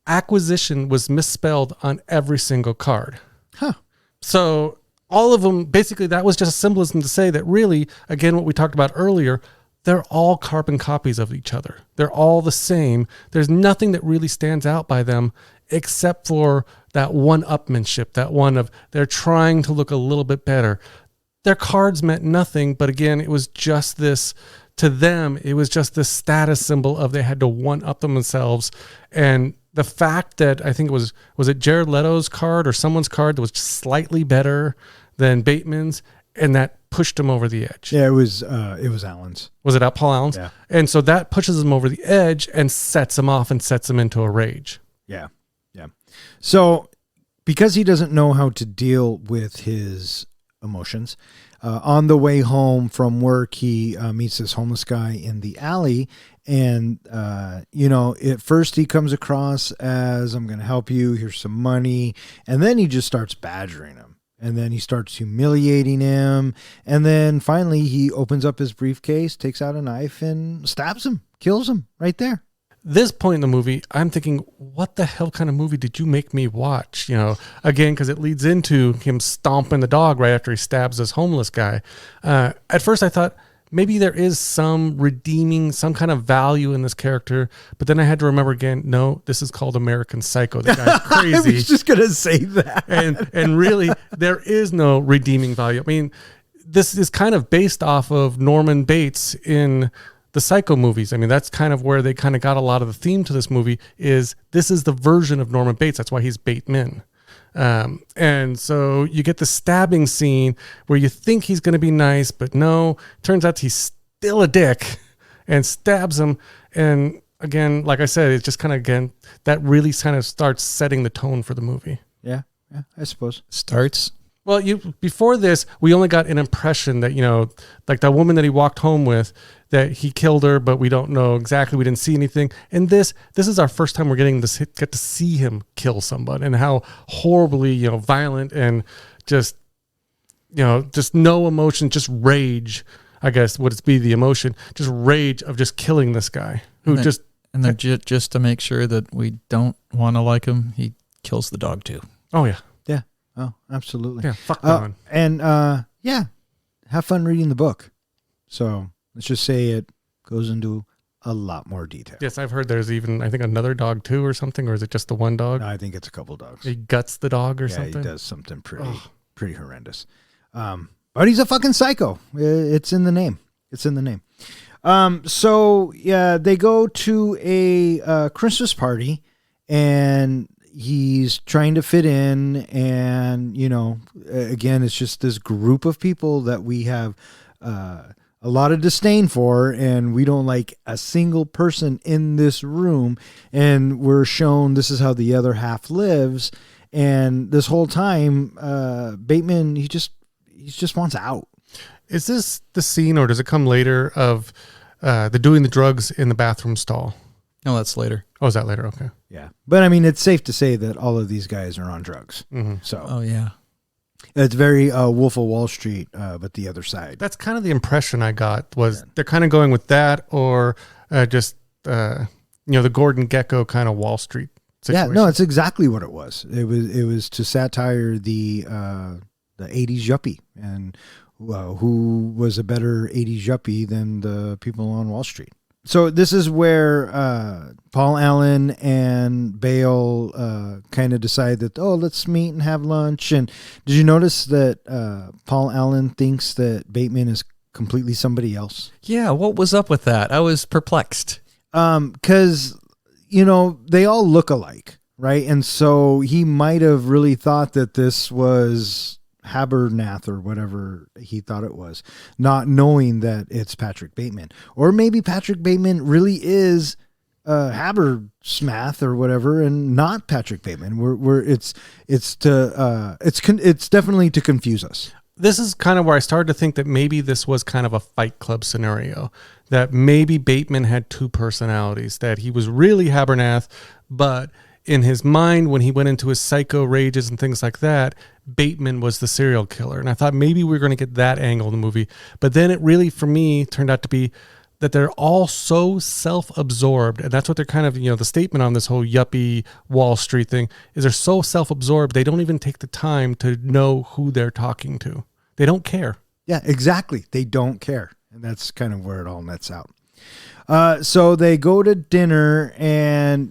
[SPEAKER 3] Acquisition was misspelled on every single card.
[SPEAKER 2] Huh.
[SPEAKER 3] So all of them, basically, that was just a symbolism to say that really, again, what we talked about earlier, they're all carbon copies of each other. They're all the same. There's nothing that really stands out by them except for that one-upmanship, that one of they're trying to look a little bit better. Their cards meant nothing, but again, it was just this, to them, it was just this status symbol of they had to one-up themselves. And the fact that I think was it Jared Leto's card or someone's card that was just slightly better than Bateman's, and that pushed him over the edge.
[SPEAKER 2] Yeah, it was Allen's.
[SPEAKER 3] Was it Paul Allen's?
[SPEAKER 2] Yeah.
[SPEAKER 3] And so that pushes him over the edge and sets him off and sets him into a rage.
[SPEAKER 2] Yeah. Yeah. So because he doesn't know how to deal with his emotions, on the way home from work, he meets this homeless guy in the alley. And, at first he comes across as, I'm going to help you. Here's some money. And then he just starts badgering him. And then he starts humiliating him. And then finally he opens up his briefcase, takes out a knife and stabs him, kills him right there.
[SPEAKER 3] This point in the movie, I'm thinking, what the hell kind of movie did you make me watch? Again, because it leads into him stomping the dog right after he stabs this homeless guy. At first I thought maybe there is some redeeming, some kind of value in this character. But then I had to remember again, no, this is called American Psycho. The guy's crazy.
[SPEAKER 2] I was just going to say that.
[SPEAKER 3] And really, there is no redeeming value. I mean, this is kind of based off of Norman Bates in the Psycho movies. I mean, that's kind of where they kind of got a lot of the theme to this movie is this is the version of Norman Bates. That's why he's Bateman. And so you get the stabbing scene where you think he's going to be nice, but no, turns out he's still a dick and stabs him. And again, like I said, it's just kind of, again, that really kind of starts setting the tone for the movie.
[SPEAKER 2] Yeah, I suppose.
[SPEAKER 4] Starts.
[SPEAKER 3] Well, before this, we only got an impression that, like that woman that he walked home with, that he killed her, but we don't know exactly. We didn't see anything. And this is our first time we're get to see him kill somebody and how horribly, violent and just no emotion, just rage, I guess would it be the emotion, just rage of just killing this guy who just
[SPEAKER 4] to make sure that we don't want to like him, he kills the dog too.
[SPEAKER 3] Oh yeah.
[SPEAKER 2] Yeah. Oh, absolutely.
[SPEAKER 3] Yeah. Fuck Don.
[SPEAKER 2] And have fun reading the book. So let's just say it goes into a lot more detail.
[SPEAKER 3] Yes, I've heard there's even, I think, another dog too or something, or is it just the one dog?
[SPEAKER 2] No, I think it's a couple dogs.
[SPEAKER 3] He guts the dog or
[SPEAKER 2] yeah,
[SPEAKER 3] something?
[SPEAKER 2] he does something pretty horrendous. But he's a fucking psycho. It's in the name. So yeah, they go to a Christmas party and he's trying to fit in, and again, it's just this group of people that we have a lot of disdain for, and we don't like a single person in this room, and we're shown this is how the other half lives. And this whole time, Bateman, he just wants out.
[SPEAKER 3] Is this the scene, or does it come later, of the doing the drugs in the bathroom stall?
[SPEAKER 4] No, that's later.
[SPEAKER 3] Oh, is that later? Okay.
[SPEAKER 2] Yeah. But I mean, it's safe to say that all of these guys are on drugs.
[SPEAKER 3] Mm-hmm.
[SPEAKER 2] So
[SPEAKER 4] oh yeah,
[SPEAKER 2] it's very Wolf of Wall Street, but the other side.
[SPEAKER 3] That's kind of the impression I got, was they're kind of going with that, or just the Gordon Gekko kind of Wall Street situation.
[SPEAKER 2] Yeah, no, it's exactly what it was. It was to satire the 80s yuppie, and who was a better 80s yuppie than the people on Wall Street. So this is where Paul Allen and Bale kind of decide that, let's meet and have lunch. And did you notice that Paul Allen thinks that Bateman is completely somebody else?
[SPEAKER 4] Yeah, what was up with that? I was perplexed.
[SPEAKER 2] Because, they all look alike, right? And so he might have really thought that this was Habernath or whatever he thought it was, not knowing that it's Patrick Bateman. Or maybe Patrick Bateman really is Habersmath or whatever, and not Patrick Bateman. It's definitely to confuse us.
[SPEAKER 3] This is kind of where I started to think that maybe this was kind of a Fight Club scenario, that maybe Bateman had two personalities, that he was really Habernath, but in his mind, when he went into his psycho rages and things like that, Bateman was the serial killer. And I thought maybe we were going to get that angle in the movie. But then it really, for me, turned out to be that they're all so self-absorbed. And that's what they're kind of, the statement on this whole yuppie Wall Street thing is they're so self-absorbed, they don't even take the time to know who they're talking to. They don't care.
[SPEAKER 2] Yeah, exactly. They don't care. And that's kind of where it all nets out. So they go to dinner, and,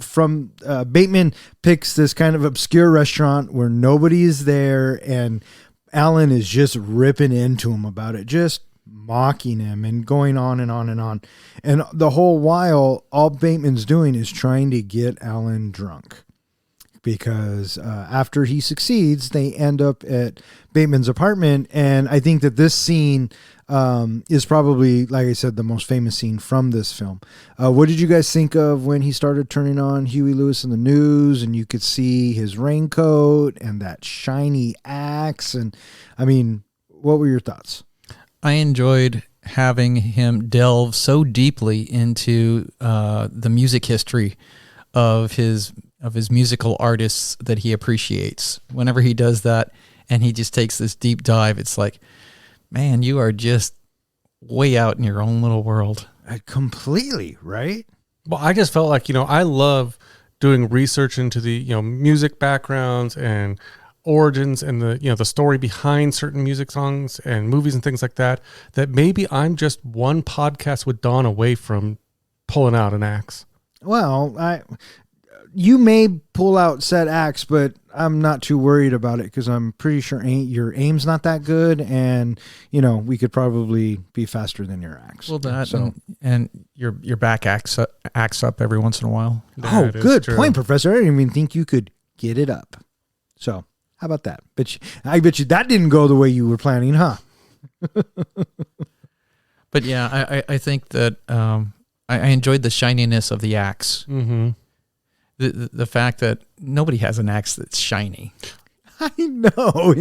[SPEAKER 2] from Bateman picks this kind of obscure restaurant where nobody is there, and Alan is just ripping into him about it, just mocking him and going on and on and on. And the whole while, all Bateman's doing is trying to get Alan drunk. Because after he succeeds, they end up at Bateman's apartment. And I think that this scene is probably, like I said, the most famous scene from this film. What did you guys think of when he started turning on Huey Lewis and the News, and you could see his raincoat and that shiny axe? And I mean, what were your thoughts?
[SPEAKER 4] I enjoyed having him delve so deeply into the music history of his musical artists that he appreciates. Whenever he does that and he just takes this deep dive, it's like, man, you are just way out in your own little world.
[SPEAKER 2] Completely, right?
[SPEAKER 3] Well, I just felt like, I love doing research into the, music backgrounds and origins and the story behind certain music songs and movies and things like that, that maybe I'm just one podcast with Dawn away from pulling out an axe.
[SPEAKER 2] Well, you may pull out said axe, but I'm not too worried about it because I'm pretty sure your aim's not that good, and we could probably be faster than your axe.
[SPEAKER 4] Well, that and your back axe up every once in a while.
[SPEAKER 2] Oh, good point, Professor. I didn't even think you could get it up. So how about that? I bet you that didn't go the way you were planning, huh?
[SPEAKER 4] But yeah, I think that I enjoyed the shininess of the axe.
[SPEAKER 3] Mm-hmm.
[SPEAKER 4] The fact that nobody has an axe that's shiny.
[SPEAKER 2] I know.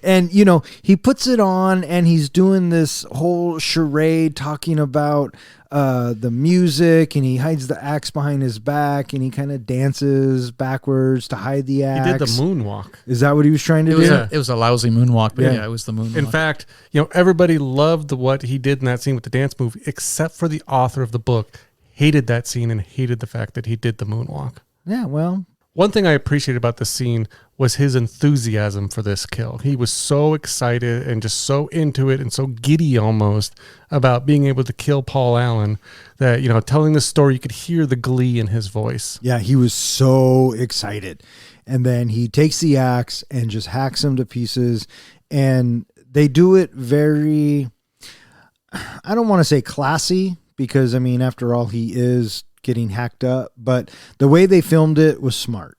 [SPEAKER 2] And he puts it on, and he's doing this whole charade talking about the music, and he hides the axe behind his back, and he kind of dances backwards to hide the axe.
[SPEAKER 3] He did the moonwalk.
[SPEAKER 2] Is that what he was trying to do?
[SPEAKER 4] It was a lousy moonwalk, but yeah, it was the moonwalk.
[SPEAKER 3] In fact, everybody loved what he did in that scene with the dance move, except for the author of the book. Hated that scene and hated the fact that he did the moonwalk.
[SPEAKER 2] Yeah, well,
[SPEAKER 3] one thing I appreciated about the scene was his enthusiasm for this kill. He was so excited and just so into it and so giddy almost about being able to kill Paul Allen that, telling the story, you could hear the glee in his voice.
[SPEAKER 2] Yeah, he was so excited. And then he takes the axe and just hacks him to pieces. And they do it very, I don't want to say classy, because, after all, he is getting hacked up, but the way they filmed it was smart.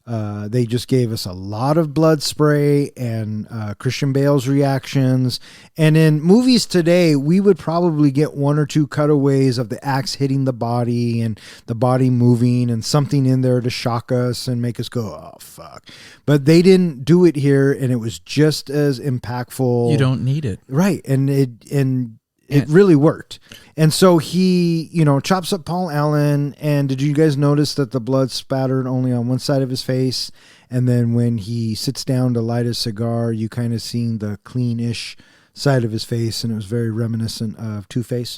[SPEAKER 2] They just gave us a lot of blood spray and Christian Bale's reactions. And in movies today, we would probably get one or two cutaways of the axe hitting the body and the body moving and something in there to shock us and make us go, oh, fuck. But they didn't do it here, and it was just as impactful.
[SPEAKER 4] You don't need it.
[SPEAKER 2] Right. And it really worked. And so he, chops up Paul Allen. And did you guys notice that the blood spattered only on one side of his face? And then when he sits down to light his cigar, you kind of seen the clean-ish side of his face. And it was very reminiscent of Two-Face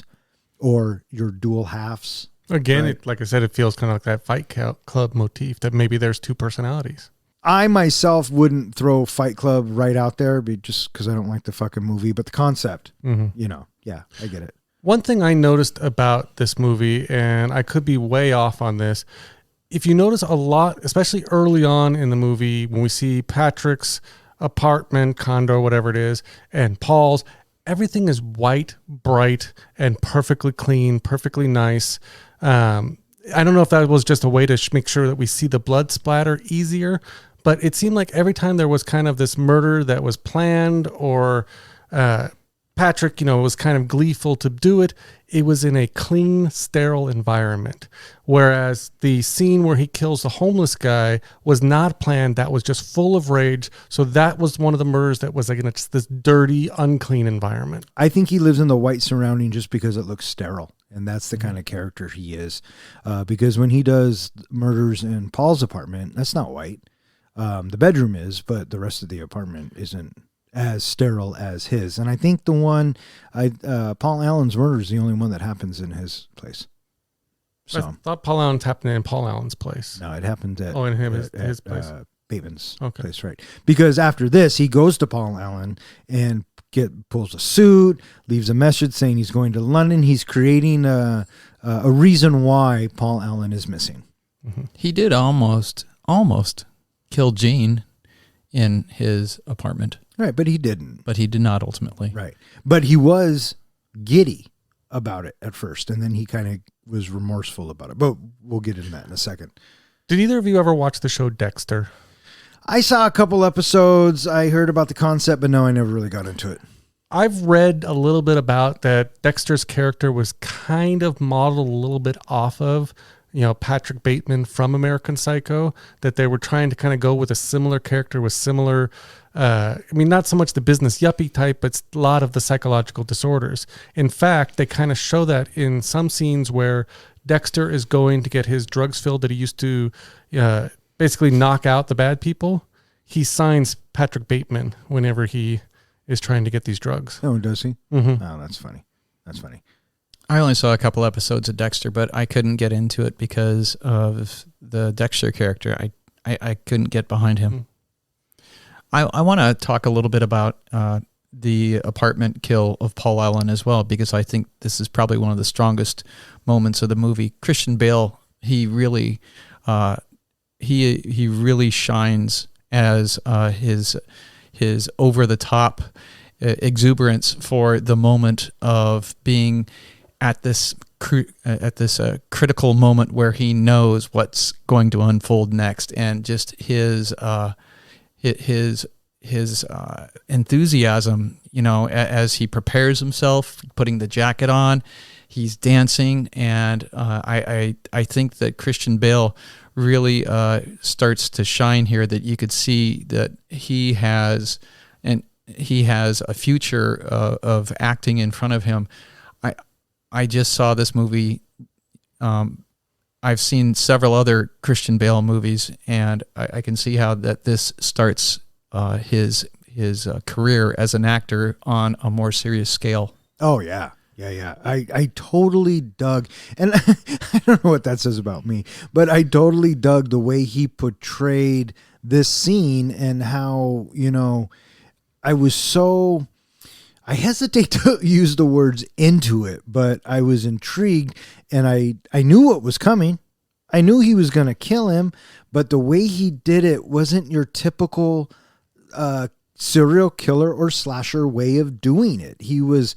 [SPEAKER 2] or your dual halves.
[SPEAKER 3] Again,
[SPEAKER 2] right?
[SPEAKER 3] like I said, it feels kind of like that Fight Club motif that maybe there's two personalities.
[SPEAKER 2] I myself wouldn't throw Fight Club right out there just because I don't like the fucking movie. But the concept, yeah, I get it.
[SPEAKER 3] One thing I noticed about this movie, and I could be way off on this, if you notice a lot, especially early on in the movie, when we see Patrick's apartment, condo, whatever it is, and Paul's, everything is white, bright, and perfectly clean, perfectly nice. I don't know if that was just a way to make sure that we see the blood splatter easier, but it seemed like every time there was kind of this murder that was planned or Patrick, was kind of gleeful to do it, it was in a clean, sterile environment. Whereas the scene where he kills the homeless guy was not planned. That was just full of rage. So that was one of the murders that was like in this dirty, unclean environment.
[SPEAKER 2] I think he lives in the white surrounding just because it looks sterile. And that's the kind of character he is. Because when he does murders in Paul's apartment, that's not white. The bedroom is, but the rest of the apartment isn't as sterile as his. And I think the one, Paul Allen's murder is the only one that happens in his place. So
[SPEAKER 3] I thought Paul Allen's happened in Paul Allen's place.
[SPEAKER 2] No, it happened at
[SPEAKER 3] his place.
[SPEAKER 2] Bateman's
[SPEAKER 3] Okay.
[SPEAKER 2] place, right? Because after this, he goes to Paul Allen and pulls a suit, leaves a message saying he's going to London. He's creating a reason why Paul Allen is missing.
[SPEAKER 4] He did almost kill Jean in his apartment,
[SPEAKER 2] Right, but he didn't.
[SPEAKER 4] but he did not ultimately.
[SPEAKER 2] Right. But he was giddy about it at first, and then he kind of was remorseful about it. But we'll get into that in a second.
[SPEAKER 3] Did either of you ever watch the show Dexter?
[SPEAKER 2] I saw a couple episodes. I heard about the concept, but no, I never really got into it.
[SPEAKER 3] I've read a little bit about that. Dexter's character was kind of modeled a little bit off of, Patrick Bateman from American Psycho, that they were trying to kind of go with a similar character with similar, not so much the business yuppie type, but a lot of the psychological disorders. In fact, they kind of show that in some scenes where Dexter is going to get his drugs filled that he used to basically knock out the bad people. He signs Patrick Bateman whenever he is trying to get these drugs.
[SPEAKER 2] Oh, does he?
[SPEAKER 3] Mm-hmm.
[SPEAKER 2] Oh, that's funny. That's funny.
[SPEAKER 4] I only saw a couple episodes of Dexter, but I couldn't get into it because of the Dexter character. I couldn't get behind him. I want to talk a little bit about the apartment kill of Paul Allen as well, because I think this is probably one of the strongest moments of the movie. Christian Bale, he really shines as his over the top exuberance for the moment of being at this critical moment where he knows what's going to unfold next, and just his enthusiasm, as he prepares himself, putting the jacket on, he's dancing, and I think that Christian Bale really starts to shine here. That you could see that he has a future of acting in front of him. I just saw this movie. I've seen several other Christian Bale movies, and I can see how that this starts his career as an actor on a more serious scale.
[SPEAKER 2] Oh, yeah. Yeah. I totally dug, and I don't know what that says about me, but I totally dug the way he portrayed this scene, and how, I hesitate to use the words into it, but I was intrigued, and I knew what was coming. I knew he was going to kill him, but the way he did it wasn't your typical serial killer or slasher way of doing it. He was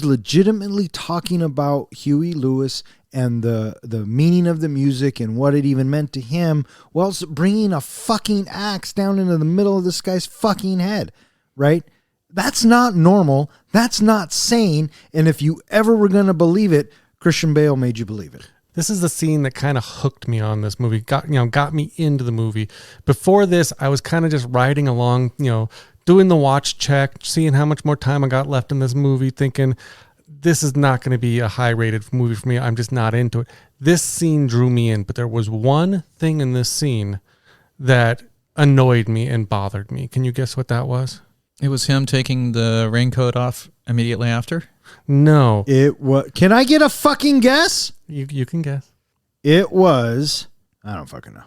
[SPEAKER 2] legitimately talking about Huey Lewis and the meaning of the music and what it even meant to him, whilst bringing a fucking axe down into the middle of this guy's fucking head, right? That's not normal. That's not sane. And if you ever were going to believe it, Christian Bale made you believe it.
[SPEAKER 3] This is the scene that kind of hooked me on this movie, got me into the movie. Before this, I was kind of just riding along, doing the watch check, seeing how much more time I got left in this movie, thinking this is not going to be a high-rated movie for me. I'm just not into it. This scene drew me in, but there was one thing in this scene that annoyed me and bothered me. Can you guess what that was?
[SPEAKER 4] It was him taking the raincoat off immediately after?
[SPEAKER 3] No.
[SPEAKER 2] It was. Can I get a fucking guess?
[SPEAKER 3] You can guess.
[SPEAKER 2] It was. I don't fucking know.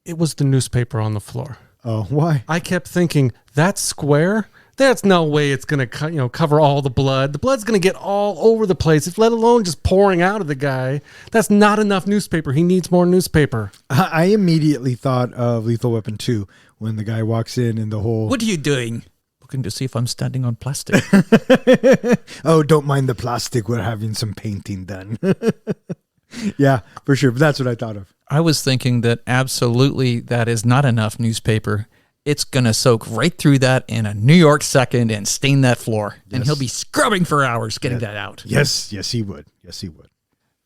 [SPEAKER 3] It was the newspaper on the floor.
[SPEAKER 2] Oh, why?
[SPEAKER 3] I kept thinking, that square, there's no way it's going to cover all the blood. The blood's going to get all over the place, let alone just pouring out of the guy. That's not enough newspaper. He needs more newspaper.
[SPEAKER 2] I immediately thought of Lethal Weapon 2 when the guy walks in and the whole...
[SPEAKER 4] What are you doing? Looking to see if I'm standing on plastic.
[SPEAKER 2] Oh, don't mind the plastic. We're having some painting done. Yeah, for sure. But that's what I thought of.
[SPEAKER 4] I was thinking that absolutely that is not enough newspaper. It's going to soak right through that in a New York second and stain that floor. Yes. And he'll be scrubbing for hours getting that out.
[SPEAKER 2] Yes, he would. Yes, he would.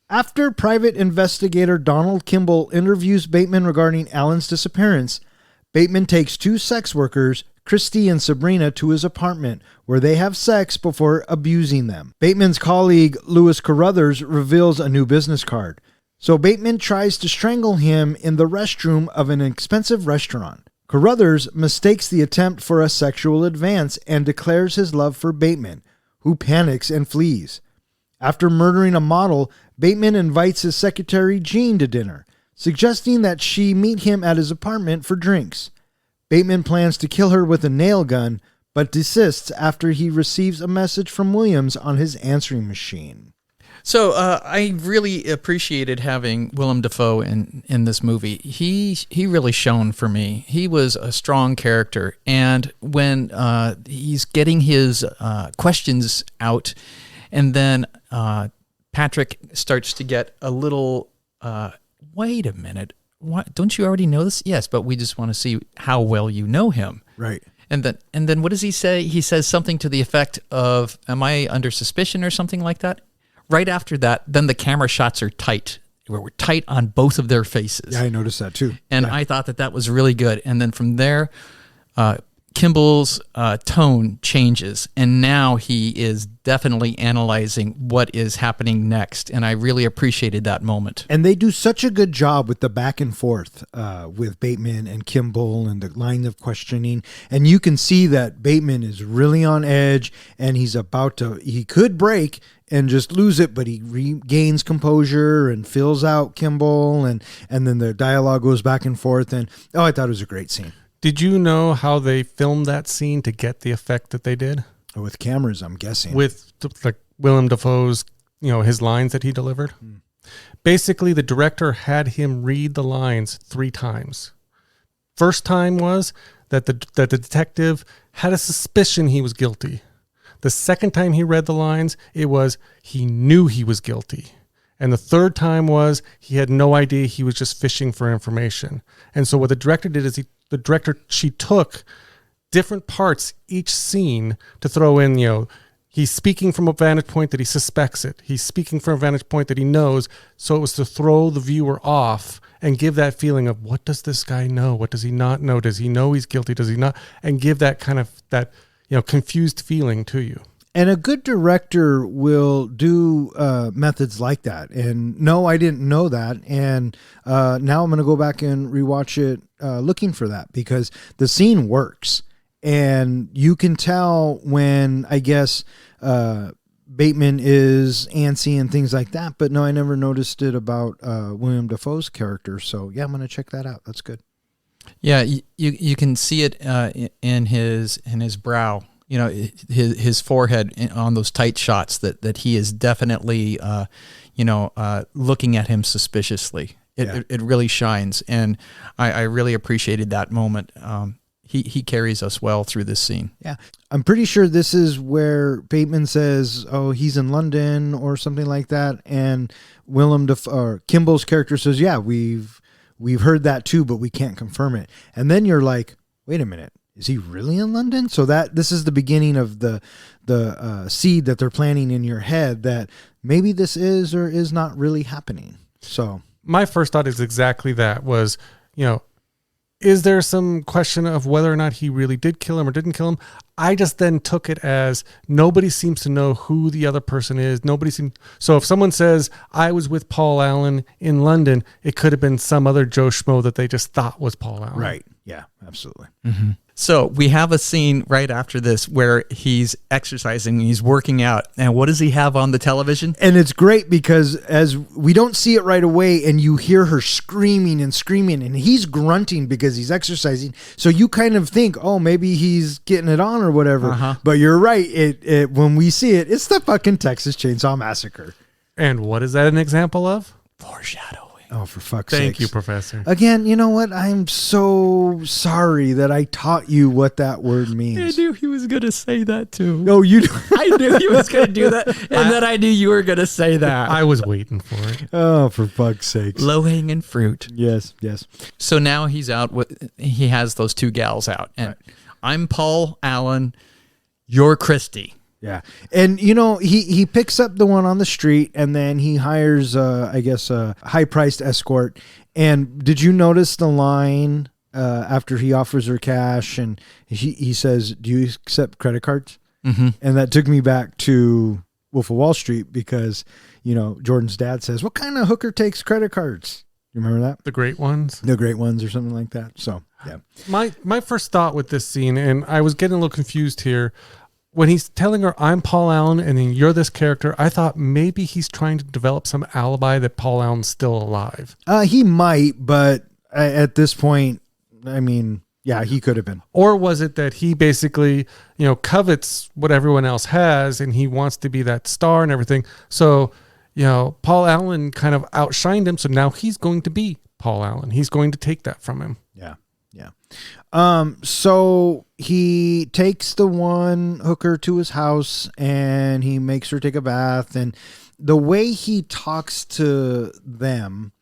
[SPEAKER 2] After private investigator Donald Kimball interviews Bateman regarding Allen's disappearance, Bateman takes two sex workers, Christy and Sabrina, to his apartment, where they have sex before abusing them. Bateman's colleague, Louis Carruthers, reveals a new business card. So Bateman tries to strangle him in the restroom of an expensive restaurant. Carruthers mistakes the attempt for a sexual advance and declares his love for Bateman, who panics and flees. After murdering a model, Bateman invites his secretary Jean to dinner, suggesting that she meet him at his apartment for drinks. Bateman plans to kill her with a nail gun, but desists after he receives a message from Williams on his answering machine.
[SPEAKER 4] So I really appreciated having Willem Dafoe in this movie. He really shone for me. He was a strong character, and when he's getting his questions out, and then Patrick starts to get a little. Wait a minute. What, don't you already know this? Yes, but we just want to see how well you know him.
[SPEAKER 2] Right.
[SPEAKER 4] And then what does he say? He says something to the effect of, "Am I under suspicion?" or something like that. Right after that, then the camera shots are tight. We're tight on both of their faces.
[SPEAKER 2] Yeah, I noticed that too.
[SPEAKER 4] And I thought that was really good. And then from there, Kimball's tone changes, and now he is definitely analyzing what is happening next, and I really appreciated that moment.
[SPEAKER 2] And they do such a good job with the back and forth with Bateman and Kimball and the line of questioning, and you can see that Bateman is really on edge, and he could break and just lose it, but he regains composure and fills out Kimball, and then the dialogue goes back and forth, and I thought it was a great scene.
[SPEAKER 3] Did you know how they filmed that scene to get the effect that they did?
[SPEAKER 2] With cameras, I'm guessing.
[SPEAKER 3] With like Willem Dafoe's, his lines that he delivered. Basically, the director had him read the lines 3 times. First time was that the detective had a suspicion he was guilty. The second time he read the lines, it was he knew he was guilty. And the third time was he had no idea, he was just fishing for information. And so what the director did is she took different parts each scene to throw in, he's speaking from a vantage point that he suspects it. He's speaking from a vantage point that he knows. So it was to throw the viewer off and give that feeling of, what does this guy know? What does he not know? Does he know he's guilty? Does he not? And give that kind of confused feeling to you.
[SPEAKER 2] And a good director will do methods like that. And no, I didn't know that. And now I'm going to go back and rewatch it looking for that, because the scene works. And you can tell when, I guess, Bateman is antsy and things like that. But no, I never noticed it about Willem Dafoe's character. So yeah, I'm going to check that out. That's good.
[SPEAKER 4] Yeah, you can see it in his brow. His forehead on those tight shots that he is definitely, looking at him suspiciously. It really shines, and I really appreciated that moment. He carries us well through this scene.
[SPEAKER 2] Yeah, I'm pretty sure this is where Bateman says, "Oh, he's in London" or something like that, and Kimball's character says, "Yeah, we've heard that too, but we can't confirm it." And then you're like, "Wait a minute. Is he really in London?" So this is the beginning of the seed that they're planting in your head that maybe this is or is not really happening. So
[SPEAKER 3] my first thought is exactly that was, is there some question of whether or not he really did kill him or didn't kill him? I just then took it as nobody seems to know who the other person is. So if someone says, "I was with Paul Allen in London," it could have been some other Joe Schmo that they just thought was Paul Allen.
[SPEAKER 2] Right. Yeah, absolutely.
[SPEAKER 4] Mm-hmm. So we have a scene right after this where he's exercising, he's working out, and what does he have on the television?
[SPEAKER 2] And it's great because as we don't see it right away, and you hear her screaming, and he's grunting because he's exercising. So you kind of think, oh, maybe he's getting it on or whatever. Uh-huh. But you're right. It when we see it, it's the fucking Texas Chainsaw Massacre.
[SPEAKER 3] And what is that an example of?
[SPEAKER 4] Foreshadowing.
[SPEAKER 2] Oh, for fuck's sake.
[SPEAKER 3] Thank you, Professor.
[SPEAKER 2] Again, you know what? I'm so sorry that I taught you what that word means.
[SPEAKER 4] I knew he was going to say that too.
[SPEAKER 2] No, you
[SPEAKER 4] I knew he was going to do that. And then I knew you were going to say that.
[SPEAKER 3] I was waiting for it.
[SPEAKER 2] Oh, for fuck's sake.
[SPEAKER 4] Low-hanging fruit.
[SPEAKER 2] Yes.
[SPEAKER 4] So now he's out. He has those 2 gals out. And right. I'm Paul Allen. You're Christy.
[SPEAKER 2] Yeah. And, he picks up the one on the street, and then he hires, a high-priced escort. And did you notice the line after he offers her cash, and he says, "Do you accept credit cards?" Mm-hmm. And that took me back to Wolf of Wall Street because, Jordan's dad says, "What kind of hooker takes credit cards?" You remember that?
[SPEAKER 3] The great ones?
[SPEAKER 2] The great ones or something like that. So, yeah.
[SPEAKER 3] My first thought with this scene, and I was getting a little confused here, when he's telling her, "I'm Paul Allen, and then you're this character," I thought maybe he's trying to develop some alibi that Paul Allen's still alive.
[SPEAKER 2] He might, but at this point, I mean, Yeah, he could have been.
[SPEAKER 3] Or was it that he basically, covets what everyone else has and he wants to be that star and everything? So, Paul Allen kind of outshined him. So now he's going to be Paul Allen. He's going to take that from him.
[SPEAKER 2] Yeah. Yeah. So he takes the one hooker to his house and he makes her take a bath. And the way he talks to them,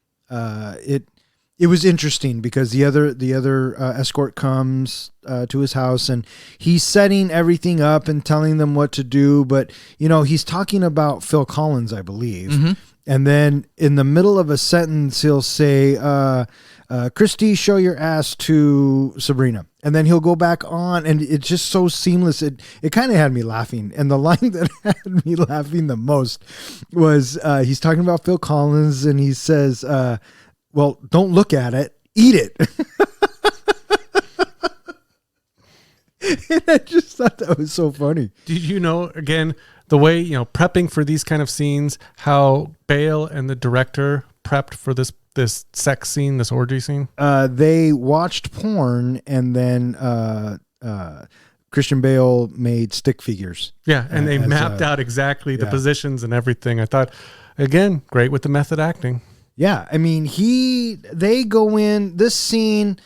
[SPEAKER 2] it was interesting because the other escort comes to his house and he's setting everything up and telling them what to do. But, he's talking about Phil Collins, I believe. Mm-hmm. And then in the middle of a sentence, he'll say, Christy, show your ass to Sabrina. And then he'll go back on and it's just so seamless. It kind of had me laughing. And the line that had me laughing the most was he's talking about Phil Collins and he says, well, don't look at it, eat it. And I just thought that was so funny.
[SPEAKER 3] Did you know, again, the way, prepping for these kind of scenes, how Bale and the director prepped for this sex scene, this orgy scene?
[SPEAKER 2] They watched porn and then Christian Bale made stick figures.
[SPEAKER 3] Yeah, and they mapped out exactly the positions and everything. I thought, again, great with the method acting.
[SPEAKER 2] Yeah, I mean, they go in, this scene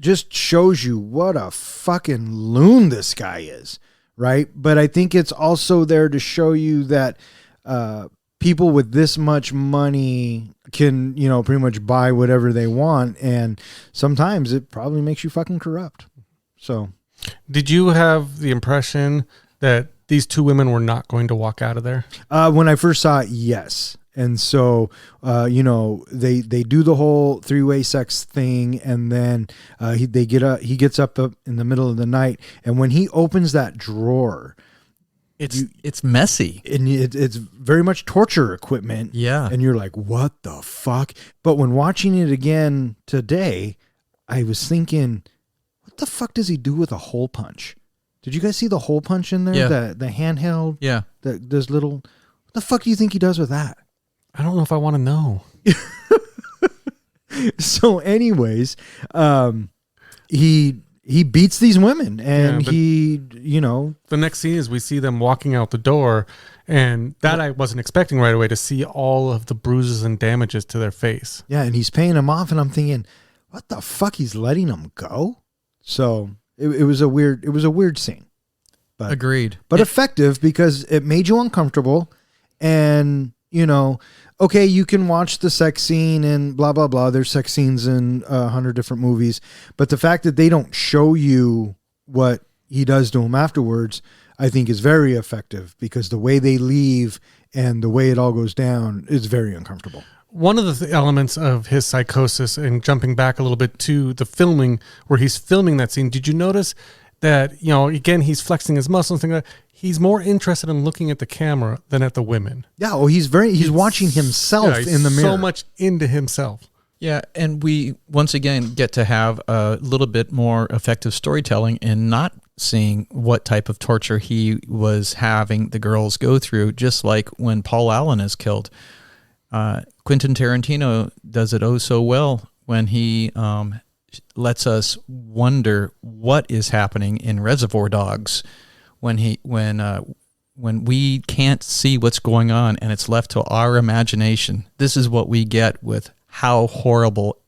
[SPEAKER 2] just shows you what a fucking loon this guy is, right? But I think it's also there to show you that people with this much money can, pretty much buy whatever they want, and sometimes it probably makes you fucking corrupt. So,
[SPEAKER 3] did you have the impression that these two women were not going to walk out of there?
[SPEAKER 2] When I first saw it, yes. And so, they do the whole three-way sex thing, and then he gets up in the middle of the night, and when he opens that drawer,
[SPEAKER 4] it's messy,
[SPEAKER 2] and it's very much torture equipment.
[SPEAKER 4] Yeah,
[SPEAKER 2] and you're like, what the fuck? But when watching it again today, I was thinking, what the fuck does he do with a hole punch? Did you guys see the hole punch in there?
[SPEAKER 4] Yeah.
[SPEAKER 2] The handheld.
[SPEAKER 4] Yeah.
[SPEAKER 2] This little. What the fuck do you think he does with that?
[SPEAKER 3] I don't know if I want to know.
[SPEAKER 2] So anyways, he beats these women and the
[SPEAKER 3] next scene is we see them walking out the door, and that I wasn't expecting right away, to see all of the bruises and damages to their face.
[SPEAKER 2] Yeah. And he's paying them off and I'm thinking, what the fuck? He's letting them go. So it was a weird scene, but
[SPEAKER 4] agreed,
[SPEAKER 2] but effective because it made you uncomfortable and, okay, you can watch the sex scene and blah, blah, blah. There's sex scenes in 100 different movies. But the fact that they don't show you what he does to him afterwards, I think is very effective because the way they leave and the way it all goes down is very uncomfortable.
[SPEAKER 3] One of the elements of his psychosis, and jumping back a little bit to the filming where he's filming that scene, did you notice that, again, he's flexing his muscles and things like that. He's more interested in looking at the camera than at the women.
[SPEAKER 2] Yeah, well, he's watching himself in the mirror.
[SPEAKER 3] So much into himself.
[SPEAKER 4] Yeah, and we once again get to have a little bit more effective storytelling and not seeing what type of torture he was having the girls go through, just like when Paul Allen is killed. Quentin Tarantino does it oh so well when he lets us wonder what is happening in Reservoir Dogs when we can't see what's going on and it's left to our imagination. This is what we get with How Horrible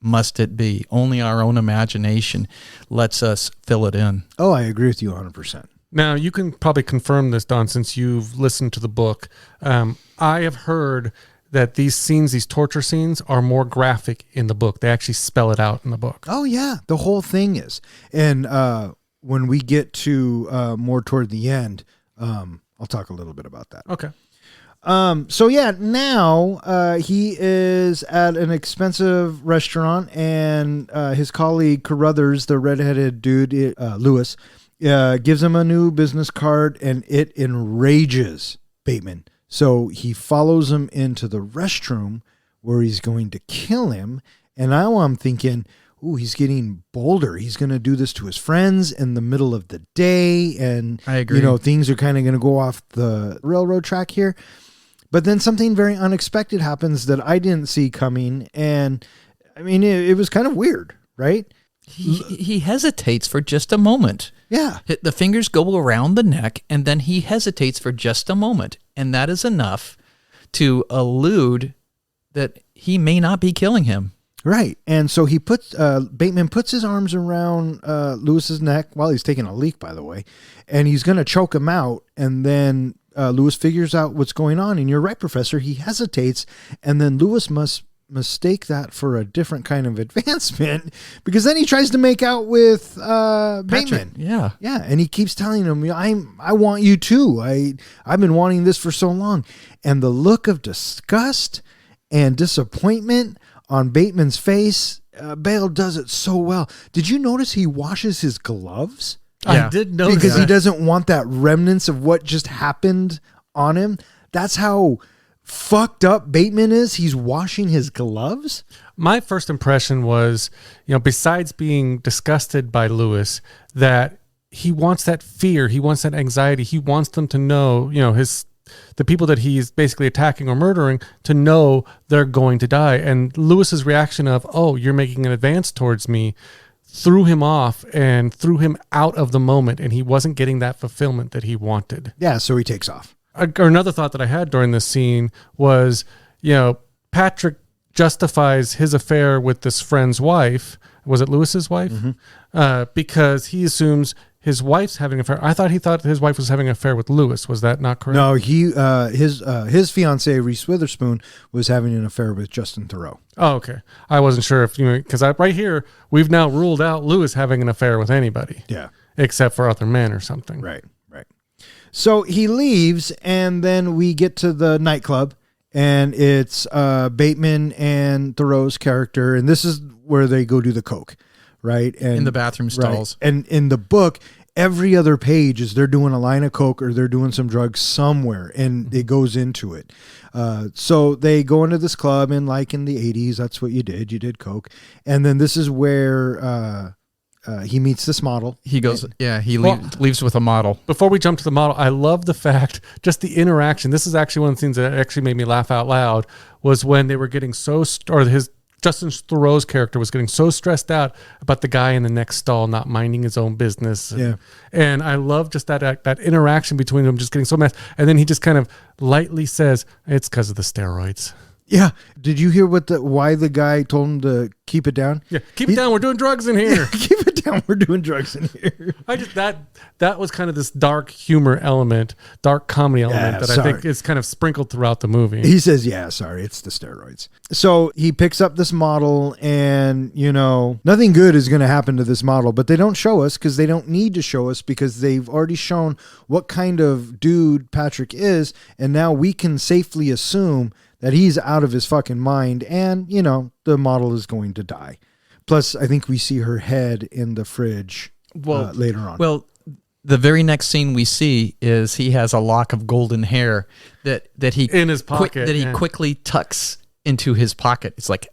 [SPEAKER 4] Must It Be. Only our own imagination lets us fill it in.
[SPEAKER 2] Oh, I agree with you 100%.
[SPEAKER 3] Now, you can probably confirm this, Don, since you've listened to the book. I have heard that these scenes, these torture scenes, are more graphic in the book. They actually spell it out in the book.
[SPEAKER 2] Oh, yeah. The whole thing is. And when we get to more toward the end, I'll talk a little bit about that.
[SPEAKER 3] Okay.
[SPEAKER 2] So yeah, now he is at an expensive restaurant, and his colleague Carruthers, the redheaded dude, Lewis, gives him a new business card, and it enrages Bateman. So he follows him into the restroom where he's going to kill him. And now I'm thinking, ooh, he's getting bolder. He's going to do this to his friends in the middle of the day. And,
[SPEAKER 4] I agree.
[SPEAKER 2] Things are kind of going to go off the railroad track here. But then something very unexpected happens that I didn't see coming. And I mean, it was kind of weird, right?
[SPEAKER 4] He hesitates for just a moment.
[SPEAKER 2] Yeah.
[SPEAKER 4] The fingers go around the neck, and then he hesitates for just a moment. And that is enough to allude that he may not be killing him.
[SPEAKER 2] Right. And so Bateman puts his arms around Lewis's neck while he's taking a leak, by the way, and he's going to choke him out. And then Lewis figures out what's going on. And you're right, Professor. He hesitates, and then Lewis must mistake that for a different kind of advancement, because then he tries to make out with Bateman.
[SPEAKER 4] Yeah.
[SPEAKER 2] Yeah, and he keeps telling him, I want you too. I've been wanting this for so long. And the look of disgust and disappointment on Bateman's face, Bale does it so well. Did you notice he washes his gloves?
[SPEAKER 3] I did notice
[SPEAKER 2] Because
[SPEAKER 3] that.
[SPEAKER 2] he doesn't want that remnants of what just happened on him. That's how fucked up Bateman is. He's washing his gloves.
[SPEAKER 3] My first impression was, besides being disgusted by Lewis, that he wants that fear, he wants that anxiety, he wants them to know, the people that he's basically attacking or murdering, to know they're going to die. And Lewis's reaction of, "Oh, you're making an advance towards me," threw him off and threw him out of the moment, and he wasn't getting that fulfillment that he wanted.
[SPEAKER 2] Yeah, so he takes off.
[SPEAKER 3] Or another thought that I had during this scene was, Patrick justifies his affair with this friend's wife. Was it Lewis's wife? Mm-hmm. Because he assumes his wife's having an affair. I thought he thought his wife was having an affair with Lewis. Was that not correct?
[SPEAKER 2] No, his fiancée, Reese Witherspoon, was having an affair with Justin Theroux.
[SPEAKER 3] Oh, okay. I wasn't sure if because right here we've now ruled out Lewis having an affair with anybody.
[SPEAKER 2] Yeah,
[SPEAKER 3] except for other men or something.
[SPEAKER 2] Right. So he leaves, and then we get to the nightclub, and it's Bateman and Theroux's character, and this is where they go do the coke, right? And
[SPEAKER 4] in the bathroom stalls.
[SPEAKER 2] Right. And in the book, every other page is they're doing a line of coke or they're doing some drugs somewhere, and it goes into it. So they go into this club, and like in the 80s, that's what you did coke. And then this is where he meets this model.
[SPEAKER 4] He goes, leaves with a model.
[SPEAKER 3] Before we jump to the model, I love the fact, just the interaction. This is actually one of the things that actually made me laugh out loud, was when they were getting Justin Theroux's character was getting so stressed out about the guy in the next stall not minding his own business. And I love just that interaction between them, just getting so mad. And then he just kind of lightly says, "It's because of the steroids."
[SPEAKER 2] Yeah. Did you hear why the guy told him to keep it down?
[SPEAKER 3] Yeah, keep it down. We're doing drugs in here.
[SPEAKER 2] Keep it down. We're doing drugs in here.
[SPEAKER 3] I just that was kind of this dark humor element, dark comedy element that I think is kind of sprinkled throughout the movie.
[SPEAKER 2] He says, "Yeah, sorry, it's the steroids." So he picks up this model, and nothing good is going to happen to this model, but they don't show us because they don't need to show us, because they've already shown what kind of dude Patrick is, and now we can safely assume that he's out of his fucking mind, and, the model is going to die. Plus, I think we see her head in the fridge later on.
[SPEAKER 4] Well, the very next scene we see is he has a lock of golden hair that he
[SPEAKER 3] in his pocket
[SPEAKER 4] he quickly tucks into his pocket. It's like,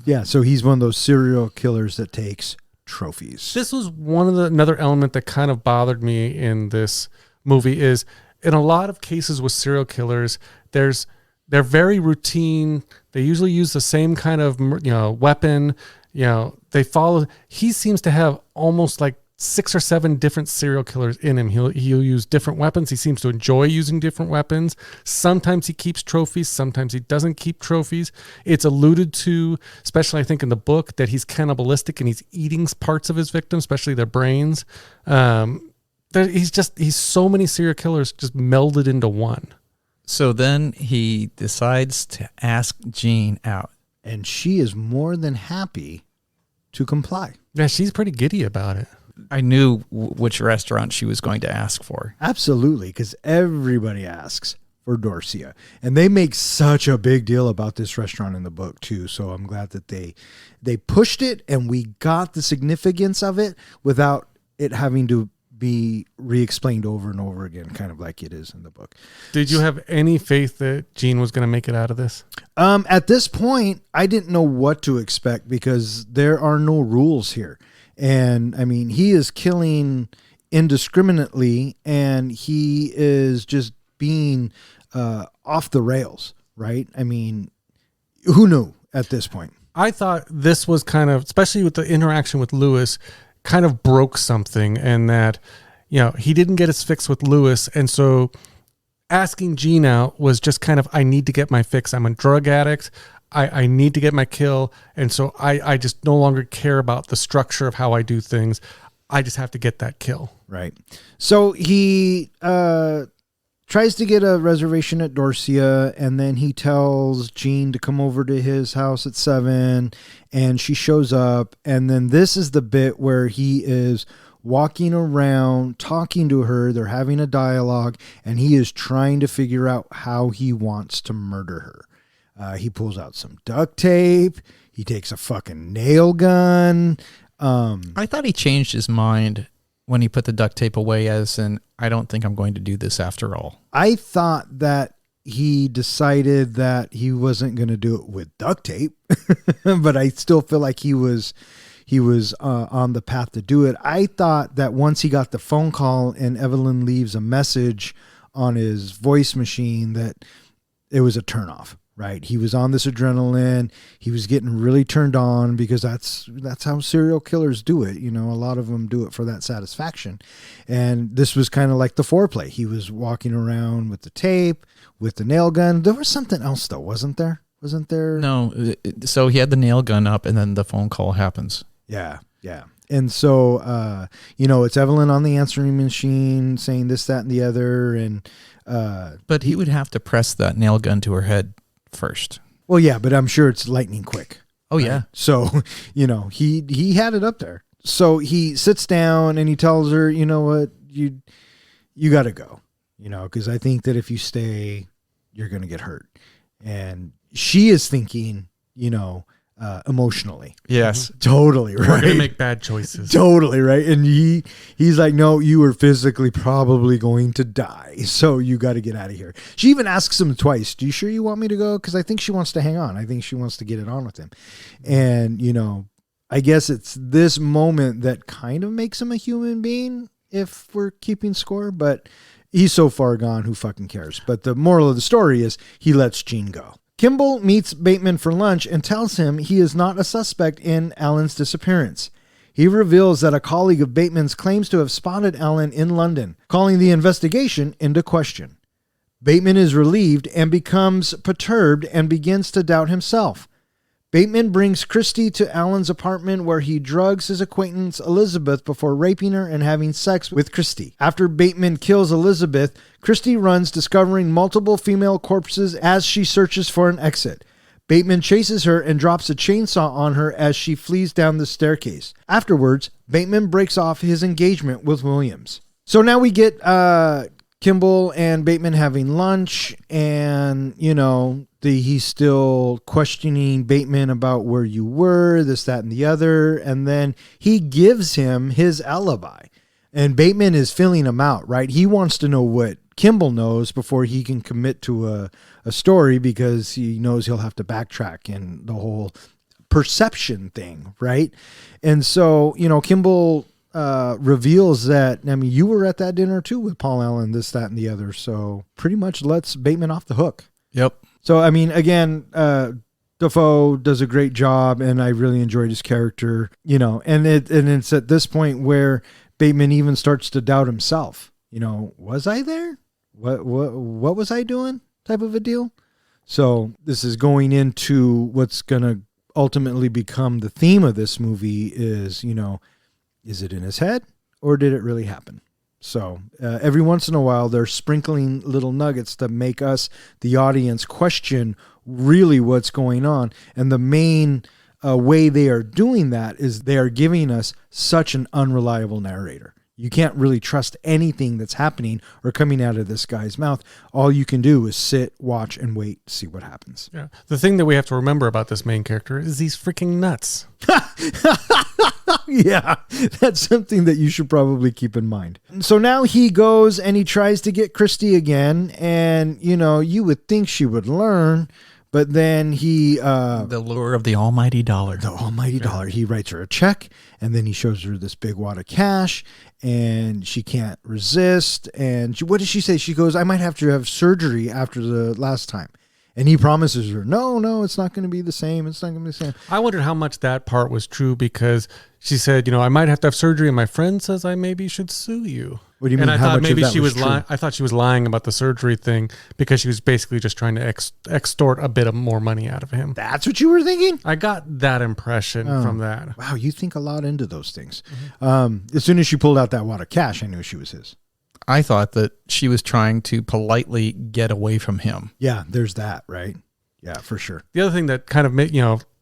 [SPEAKER 2] yeah, so he's one of those serial killers that takes trophies.
[SPEAKER 3] This was another element that kind of bothered me in this movie is, in a lot of cases with serial killers, they're very routine. They usually use the same kind of weapon. They follow. He seems to have almost like 6 or 7 different serial killers in him. He'll use different weapons. He seems to enjoy using different weapons. Sometimes he keeps trophies. Sometimes he doesn't keep trophies. It's alluded to, especially I think in the book, that he's cannibalistic and he's eating parts of his victims, especially their brains. He's so many serial killers just melded into one.
[SPEAKER 4] So then he decides to ask Jean out.
[SPEAKER 2] And she is more than happy to comply.
[SPEAKER 3] Yeah, she's pretty giddy about it.
[SPEAKER 4] I knew which restaurant she was going to ask for.
[SPEAKER 2] Absolutely, because everybody asks for Dorsia. And they make such a big deal about this restaurant in the book, too. So I'm glad that they pushed it, and we got the significance of it without it having to be re-explained over and over again, kind of like it is in the book.
[SPEAKER 3] Did you have any faith that Jean was going to make it out of this?
[SPEAKER 2] At this point, I didn't know what to expect, because there are no rules here. And I mean, he is killing indiscriminately, and he is just being off the rails, right? I mean, who knew at this point?
[SPEAKER 3] I thought this was kind of, especially with the interaction with Lewis, kind of broke something, and that, he didn't get his fix with Lewis. And so asking Gene out was just kind of, I need to get my fix. I'm a drug addict. I need to get my kill. And so I just no longer care about the structure of how I do things. I just have to get that kill.
[SPEAKER 2] Right. So he tries to get a reservation at Dorsia, and then he tells Jean to come over to his house at 7, and she shows up. And then this is the bit where he is walking around, talking to her. They're having a dialogue, and he is trying to figure out how he wants to murder her. He pulls out some duct tape. He takes a fucking nail gun.
[SPEAKER 4] I thought he changed his mind when he put the duct tape away, as in, I don't think I'm going to do this after all.
[SPEAKER 2] I thought that he decided that he wasn't going to do it with duct tape, but I still feel like he was on the path to do it. I thought that once he got the phone call and Evelyn leaves a message on his voice machine, that it was a turnoff. Right. He was on this adrenaline. He was getting really turned on, because that's how serial killers do it. A lot of them do it for that satisfaction. And this was kind of like the foreplay. He was walking around with the tape, with the nail gun. There was something else though, wasn't there?
[SPEAKER 4] No. So he had the nail gun up, and then the phone call happens.
[SPEAKER 2] Yeah. Yeah. And so, it's Evelyn on the answering machine saying this, that, and the other. And,
[SPEAKER 4] but he would have to press that nail gun to her head first.
[SPEAKER 2] Well, yeah, but I'm sure it's lightning quick.
[SPEAKER 4] Oh, right? Yeah.
[SPEAKER 2] So, he had it up there. So he sits down and he tells her, you know what, you got to go, because I think that if you stay, you're going to get hurt. And she is thinking, emotionally.
[SPEAKER 3] Yes.
[SPEAKER 2] Totally right.
[SPEAKER 3] We're going to make bad choices.
[SPEAKER 2] Totally right. And he's like, no, you are physically probably going to die. So you got to get out of here. She even asks him twice, "Do you sure you want me to go?" Because I think she wants to hang on. I think she wants to get it on with him. And, I guess it's this moment that kind of makes him a human being, if we're keeping score. But he's so far gone, who fucking cares? But the moral of the story is he lets Jean go. Kimball meets Bateman for lunch and tells him he is not a suspect in Alan's disappearance. He reveals that a colleague of Bateman's claims to have spotted Alan in London, calling the investigation into question. Bateman is relieved and becomes perturbed and begins to doubt himself. Bateman brings Christie to Alan's apartment, where he drugs his acquaintance Elizabeth before raping her and having sex with Christie. After Bateman kills Elizabeth, Christie runs, discovering multiple female corpses as she searches for an exit. Bateman chases her and drops a chainsaw on her as she flees down the staircase. Afterwards, Bateman breaks off his engagement with Williams. So now we get Kimball and Bateman having lunch, and, he's still questioning Bateman about where you were, this, that, and the other. And then he gives him his alibi. And Bateman is filling him out, right? He wants to know what Kimball knows before he can commit to a story, because he knows he'll have to backtrack and the whole perception thing, right? And so, Kimball reveals that, you were at that dinner too with Paul Allen, this, that, and the other. So pretty much lets Bateman off the hook.
[SPEAKER 4] Yep.
[SPEAKER 2] So, again, Dafoe does a great job, and I really enjoyed his character, and it's at this point where Bateman even starts to doubt himself. Was I there? What was I doing? Type of a deal. So this is going into what's going to ultimately become the theme of this movie is, is it in his head or did it really happen? So every once in a while, they're sprinkling little nuggets to make us, the audience, question really what's going on. And the main way they are doing that is they are giving us such an unreliable narrator. You can't really trust anything that's happening or coming out of this guy's mouth. All you can do is sit, watch, and wait to see what happens.
[SPEAKER 3] Yeah. The thing that we have to remember about this main character is he's freaking nuts.
[SPEAKER 2] Yeah, that's something that you should probably keep in mind. So now he goes and he tries to get Christie again. And, you would think she would learn. But then he...
[SPEAKER 4] the lure of the almighty dollar.
[SPEAKER 2] The almighty dollar. He writes her a check, and then he shows her this big wad of cash, and she can't resist. And what does she say? She goes, "I might have to have surgery after the last time." And he promises her, no, it's not going to be the same. It's not going to be the same.
[SPEAKER 3] I wondered how much that part was true because she said, I might have to have surgery and my friend says I maybe should sue you.
[SPEAKER 2] What do you mean?
[SPEAKER 3] And I
[SPEAKER 2] how
[SPEAKER 3] thought
[SPEAKER 2] much of
[SPEAKER 3] maybe
[SPEAKER 2] that
[SPEAKER 3] she was
[SPEAKER 2] true?
[SPEAKER 3] lying. I thought she was lying about the surgery thing because she was basically just trying to extort a bit of more money out of him.
[SPEAKER 2] That's what you were thinking?
[SPEAKER 3] I got that impression from that.
[SPEAKER 2] Wow, you think a lot into those things. As soon as she pulled out that wad of cash, I knew she was his.
[SPEAKER 4] I thought that she was trying to politely get away from him.
[SPEAKER 2] Yeah, there's that, right? Yeah, for sure.
[SPEAKER 3] The other thing that kind of made,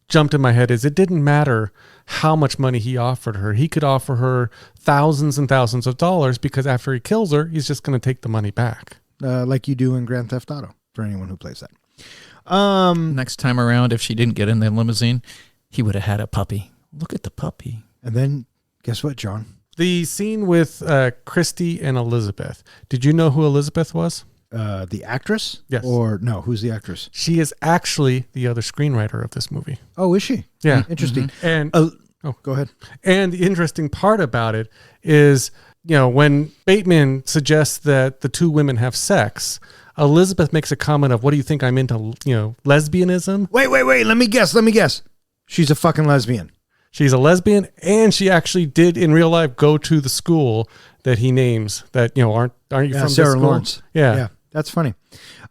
[SPEAKER 3] jumped in my head is it didn't matter how much money he offered her. He could offer her thousands and thousands of dollars because after he kills her, he's just going to take the money back.
[SPEAKER 2] Like you do in Grand Theft Auto for anyone who plays that.
[SPEAKER 4] Next time around, if she didn't get in the limousine, he would have had a puppy. Look at the puppy.
[SPEAKER 2] And then guess what, John?
[SPEAKER 3] The scene with Christy and Elizabeth. Did you know who Elizabeth was?
[SPEAKER 2] The actress?
[SPEAKER 3] Yes.
[SPEAKER 2] Or no, who's the actress?
[SPEAKER 3] She is actually the other screenwriter of this movie.
[SPEAKER 2] Oh, is she?
[SPEAKER 3] Yeah.
[SPEAKER 2] Interesting.
[SPEAKER 3] And
[SPEAKER 2] Go ahead.
[SPEAKER 3] And the interesting part about it is, when Bateman suggests that the two women have sex, Elizabeth makes a comment of, what do you think I'm into, lesbianism?
[SPEAKER 2] Wait. Let me guess. She's a fucking lesbian.
[SPEAKER 3] She's a lesbian, and she actually did in real life go to the school that he names that, aren't you from
[SPEAKER 2] Sarah
[SPEAKER 3] this school?
[SPEAKER 2] Lawrence.
[SPEAKER 3] Yeah.
[SPEAKER 2] That's funny.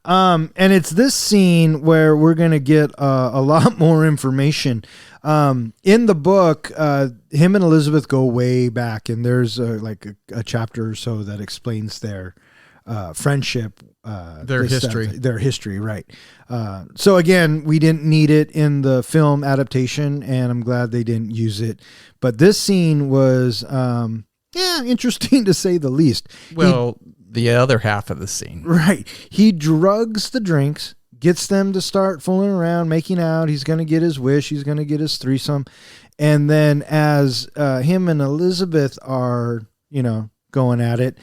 [SPEAKER 2] And it's this scene where we're going to get a lot more information. In the book, him and Elizabeth go way back, and there's a chapter or so that explains their friendship.
[SPEAKER 4] Their history.
[SPEAKER 2] Their history, right. So again, we didn't need it in the film adaptation, and I'm glad they didn't use it. But this scene was, interesting to say the least.
[SPEAKER 4] Well, the other half of the scene.
[SPEAKER 2] Right. He drugs the drinks, gets them to start fooling around, making out. He's going to get his wish. He's going to get his threesome. And then as him and Elizabeth are, going at it,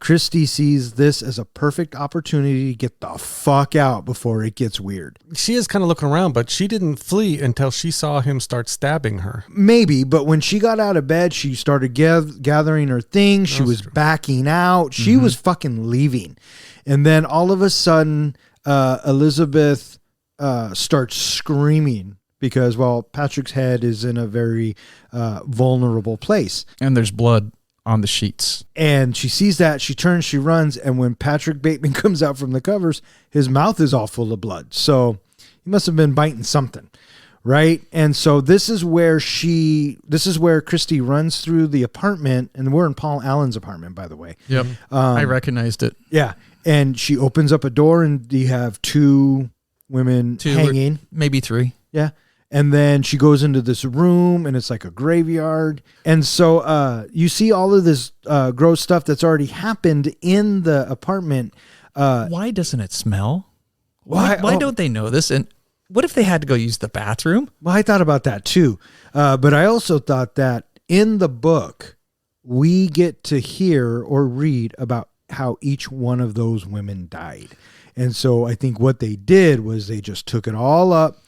[SPEAKER 2] Christy sees this as a perfect opportunity to get the fuck out before it gets weird.
[SPEAKER 3] She is kind of looking around, but she didn't flee until she saw him start stabbing her.
[SPEAKER 2] Maybe, but when she got out of bed, she started gathering her things. She was backing out. She was fucking leaving. And then all of a sudden, Elizabeth starts screaming because, Patrick's head is in a very vulnerable place.
[SPEAKER 4] And there's blood on the sheets.
[SPEAKER 2] And she sees that, she turns, she runs, and when Patrick Bateman comes out from the covers, his mouth is all full of blood. So he must have been biting something, right? And so this is where Christy runs through the apartment, and we're in Paul Allen's apartment, by the way.
[SPEAKER 4] Yep. I recognized it.
[SPEAKER 2] Yeah. And she opens up a door, and you have two women hanging.
[SPEAKER 4] Maybe three.
[SPEAKER 2] Yeah. And then she goes into this room, and it's like a graveyard. And so you see all of this gross stuff that's already happened in the apartment.
[SPEAKER 4] Why doesn't it smell?
[SPEAKER 2] Why
[SPEAKER 4] don't they know this? And what if they had to go use the bathroom?
[SPEAKER 2] Well, I thought about that too. But I also thought that in the book, we get to hear or read about how each one of those women died. And so I think what they did was they just took it all up,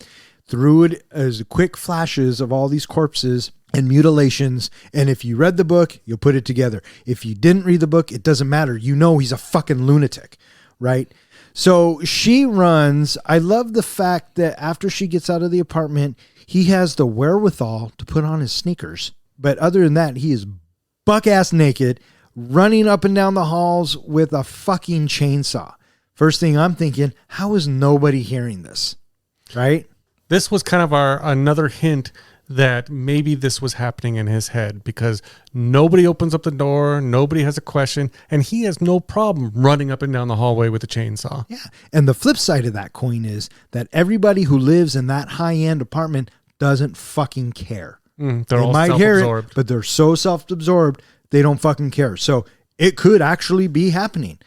[SPEAKER 2] threw it as quick flashes of all these corpses and mutilations. And if you read the book, you'll put it together. If you didn't read the book, it doesn't matter. He's a fucking lunatic, right? So she runs. I love the fact that after she gets out of the apartment, he has the wherewithal to put on his sneakers. But other than that, he is buck-ass naked, running up and down the halls with a fucking chainsaw. First thing I'm thinking, how is nobody hearing this, right?
[SPEAKER 3] This was kind of another hint that maybe this was happening in his head because nobody opens up the door, nobody has a question, and he has no problem running up and down the hallway with a chainsaw.
[SPEAKER 2] Yeah. And the flip side of that coin is that everybody who lives in that high-end apartment doesn't fucking care.
[SPEAKER 3] They're all
[SPEAKER 2] might hear
[SPEAKER 3] self-absorbed.
[SPEAKER 2] it, but they're so self-absorbed, they don't fucking care. So it could actually be happening.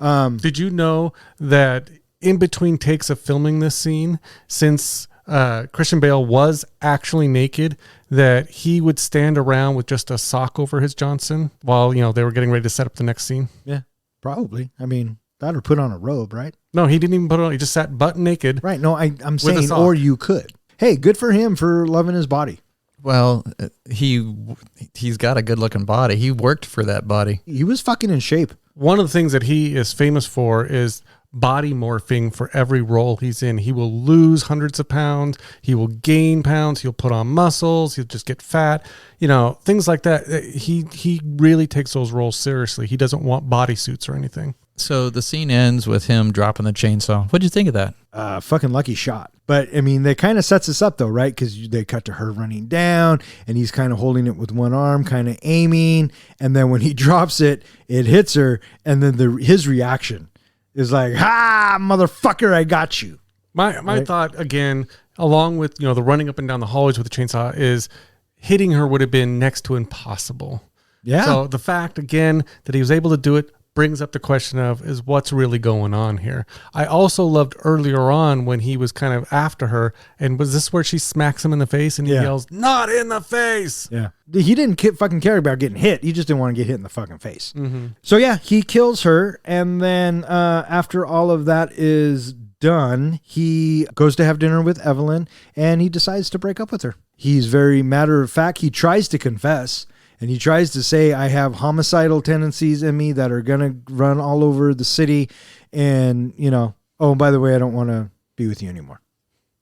[SPEAKER 3] Did you know that in between takes of filming this scene, since Christian Bale was actually naked, that he would stand around with just a sock over his Johnson while, they were getting ready to set up the next scene?
[SPEAKER 2] Yeah, probably. I mean, that or put on a robe, right?
[SPEAKER 3] No, he didn't even put it on. He just sat butt naked.
[SPEAKER 2] Right. No, I'm saying, or you could. Hey, good for him for loving his body.
[SPEAKER 4] Well, he's got a good looking body. He worked for that body.
[SPEAKER 2] He was fucking in shape.
[SPEAKER 3] One of the things that he is famous for is body morphing for every role he's in. He will lose hundreds of pounds. He will gain pounds. He'll put on muscles. He'll just get fat. You know, things like that. He really takes those roles seriously. He doesn't want bodysuits or anything.
[SPEAKER 4] So the scene ends with him dropping the chainsaw. What'd you think of that?
[SPEAKER 2] Fucking lucky shot. But I mean, they kind of sets us up though, right? Because they cut to her running down and he's kind of holding it with one arm, kind of aiming. And then when he drops it, it hits her. And then his reaction is like, "Ha, motherfucker, I got you."
[SPEAKER 3] My thought, again, along with, you know, the running up and down the hallways with the chainsaw, is hitting her would have been next to impossible.
[SPEAKER 2] Yeah.
[SPEAKER 3] So the fact, again, that he was able to do it brings up the question of, is what's really going on here? I also loved earlier on when he was kind of after her, and was this where she smacks him in the face and he yells, "Not in the face!"
[SPEAKER 2] Yeah. He didn't fucking care about getting hit. He just didn't want to get hit in the fucking face.
[SPEAKER 3] Mm-hmm.
[SPEAKER 2] So yeah, he kills her. And then after all of that is done, he goes to have dinner with Evelyn and he decides to break up with her. He's very matter of fact. He tries to confess. And he tries to say, "I have homicidal tendencies in me that are going to run all over the city. And, you know, oh, by the way, I don't want to be with you anymore."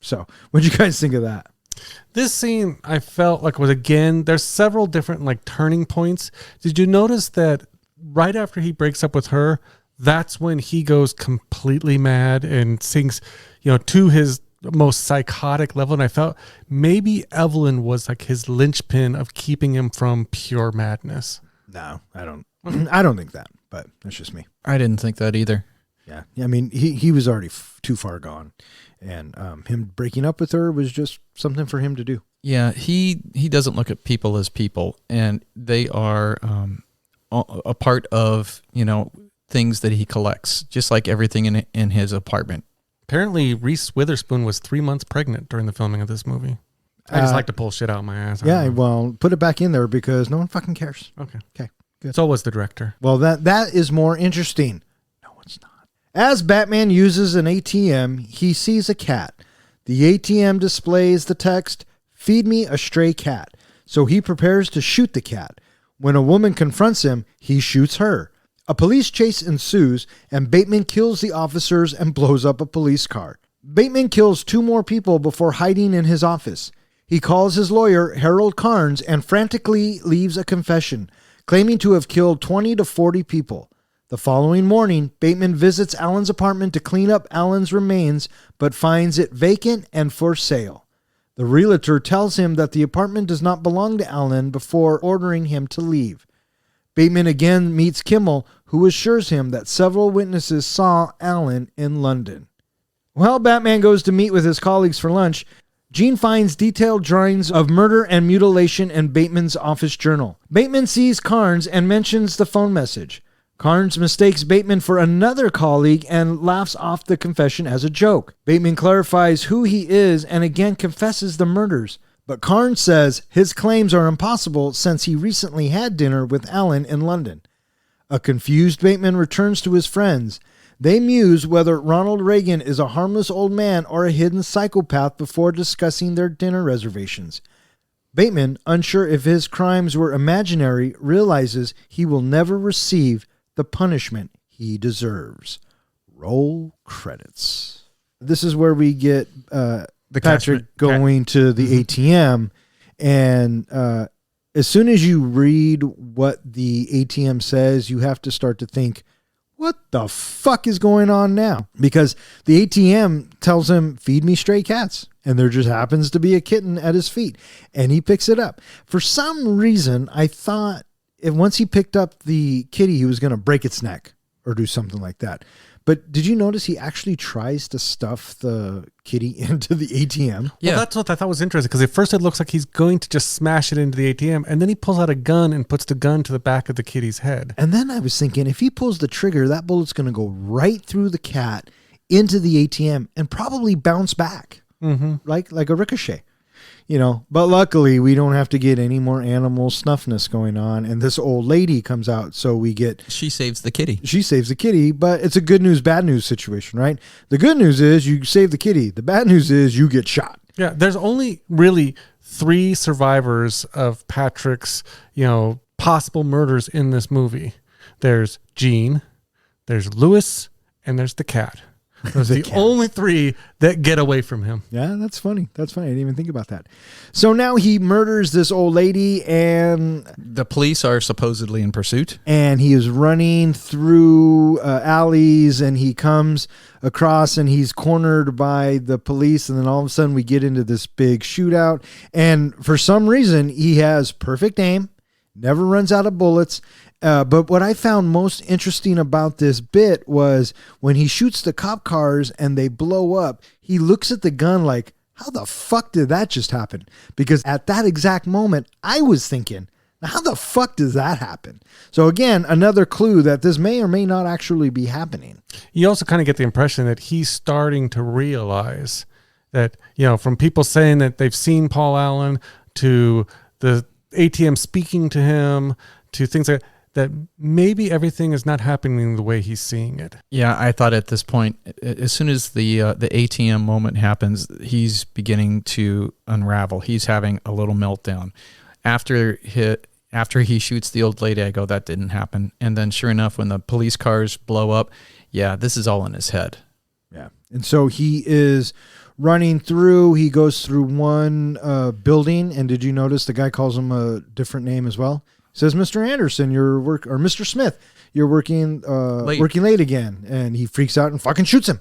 [SPEAKER 2] So what'd you guys think of that?
[SPEAKER 3] This scene, I felt like was, again, there's several different like turning points. Did you notice that right after he breaks up with her, that's when he goes completely mad and sinks, you know, to his most psychotic level? And I felt maybe Evelyn was like his linchpin of keeping him from pure madness.
[SPEAKER 2] No, I don't think that, but that's just me.
[SPEAKER 4] I didn't think that either.
[SPEAKER 2] Yeah. I mean, he was already too far gone, and him breaking up with her was just something for him to do.
[SPEAKER 4] Yeah, he doesn't look at people as people, and they are a part of, you know, things that he collects, just like everything in his apartment.
[SPEAKER 3] Apparently, Reese Witherspoon was 3 months pregnant during the filming of this movie. I just like to pull shit out of my ass.
[SPEAKER 2] Yeah, well, put it back in there because no one fucking cares.
[SPEAKER 3] Okay.
[SPEAKER 2] Okay, good.
[SPEAKER 3] So was the director.
[SPEAKER 2] Well, that is more interesting. No, it's not. As Batman uses an ATM, he sees a cat. The ATM displays the text, "Feed me a stray cat." So he prepares to shoot the cat. When a woman confronts him, he shoots her. A police chase ensues, and Bateman kills the officers and blows up a police car. Bateman kills 2 more people before hiding in his office. He calls his lawyer, Harold Carnes, and frantically leaves a confession, claiming to have killed 20 to 40 people. The following morning, Bateman visits Alan's apartment to clean up Alan's remains, but finds it vacant and for sale. The realtor tells him that the apartment does not belong to Alan before ordering him to leave. Bateman again meets Kimmel, who assures him that several witnesses saw Alan in London. While Batman goes to meet with his colleagues for lunch, Jean finds detailed drawings of murder and mutilation in Bateman's office journal. Bateman sees Carnes and mentions the phone message. Carnes mistakes Bateman for another colleague and laughs off the confession as a joke. Bateman clarifies who he is and again confesses the murders. But Carnes says his claims are impossible since he recently had dinner with Alan in London. A confused Bateman returns to his friends. They muse whether Ronald Reagan is a harmless old man or a hidden psychopath before discussing their dinner reservations. Bateman, unsure if his crimes were imaginary, realizes he will never receive the punishment he deserves. Roll credits. This is where we get Patrick going to the ATM, and as soon as you read what the ATM says, you have to start to think, what the fuck is going on now? Because the ATM tells him, "Feed me stray cats." And there just happens to be a kitten at his feet, and he picks it up. For some reason, I thought once he picked up the kitty, he was going to break its neck or do something like that. But did you notice he actually tries to stuff the kitty into the ATM?
[SPEAKER 4] Yeah.
[SPEAKER 3] Well, that's what I thought was interesting, because at first it looks like he's going to just smash it into the ATM, and then he pulls out a gun and puts the gun to the back of the kitty's head.
[SPEAKER 2] And then I was thinking, if he pulls the trigger, that bullet's going to go right through the cat into the ATM and probably bounce back, like a ricochet. You know, but luckily we don't have to get any more animal snuffness going on. And this old lady comes out, so
[SPEAKER 4] She saves the kitty.
[SPEAKER 2] She saves the kitty, but it's a good news, bad news situation, right? The good news is you save the kitty. The bad news is you get shot.
[SPEAKER 3] Yeah, there's only really 3 survivors of Patrick's, possible murders in this movie. There's Jean, there's Lewis, and there's the cat. Those are the
[SPEAKER 2] cat.
[SPEAKER 3] only three that get away from him.
[SPEAKER 2] Yeah, that's funny. That's funny. I didn't even think about that. So now he murders this old lady, and
[SPEAKER 4] The police are supposedly in pursuit.
[SPEAKER 2] he is running through alleys, and he comes across, and he's cornered by the police, and then all of a sudden we get into this big shootout, and for some reason he has perfect aim, never runs out of bullets. But what I found most interesting about this bit was when he shoots the cop cars and they blow up, he looks at the gun like, how the fuck did that just happen? Because at that exact moment, I was thinking, how the fuck does that happen? So again, another clue that this may or may not actually be happening.
[SPEAKER 3] You also kind of get the impression that he's starting to realize that, from people saying that they've seen Paul Allen to the ATM speaking to him to things like that maybe everything is not happening the way he's seeing it.
[SPEAKER 4] Yeah, I thought at this point, as soon as the ATM moment happens, he's beginning to unravel. He's having a little meltdown. After he shoots the old lady, I go, that didn't happen. And then sure enough, when the police cars blow up, yeah, this is all in his head.
[SPEAKER 2] Yeah. And so he is running through. He goes through one building. And did you notice the guy calls him a different name as well? He says, Mr. Anderson, or Mr. Smith, you're working late again. And he freaks out and fucking shoots him.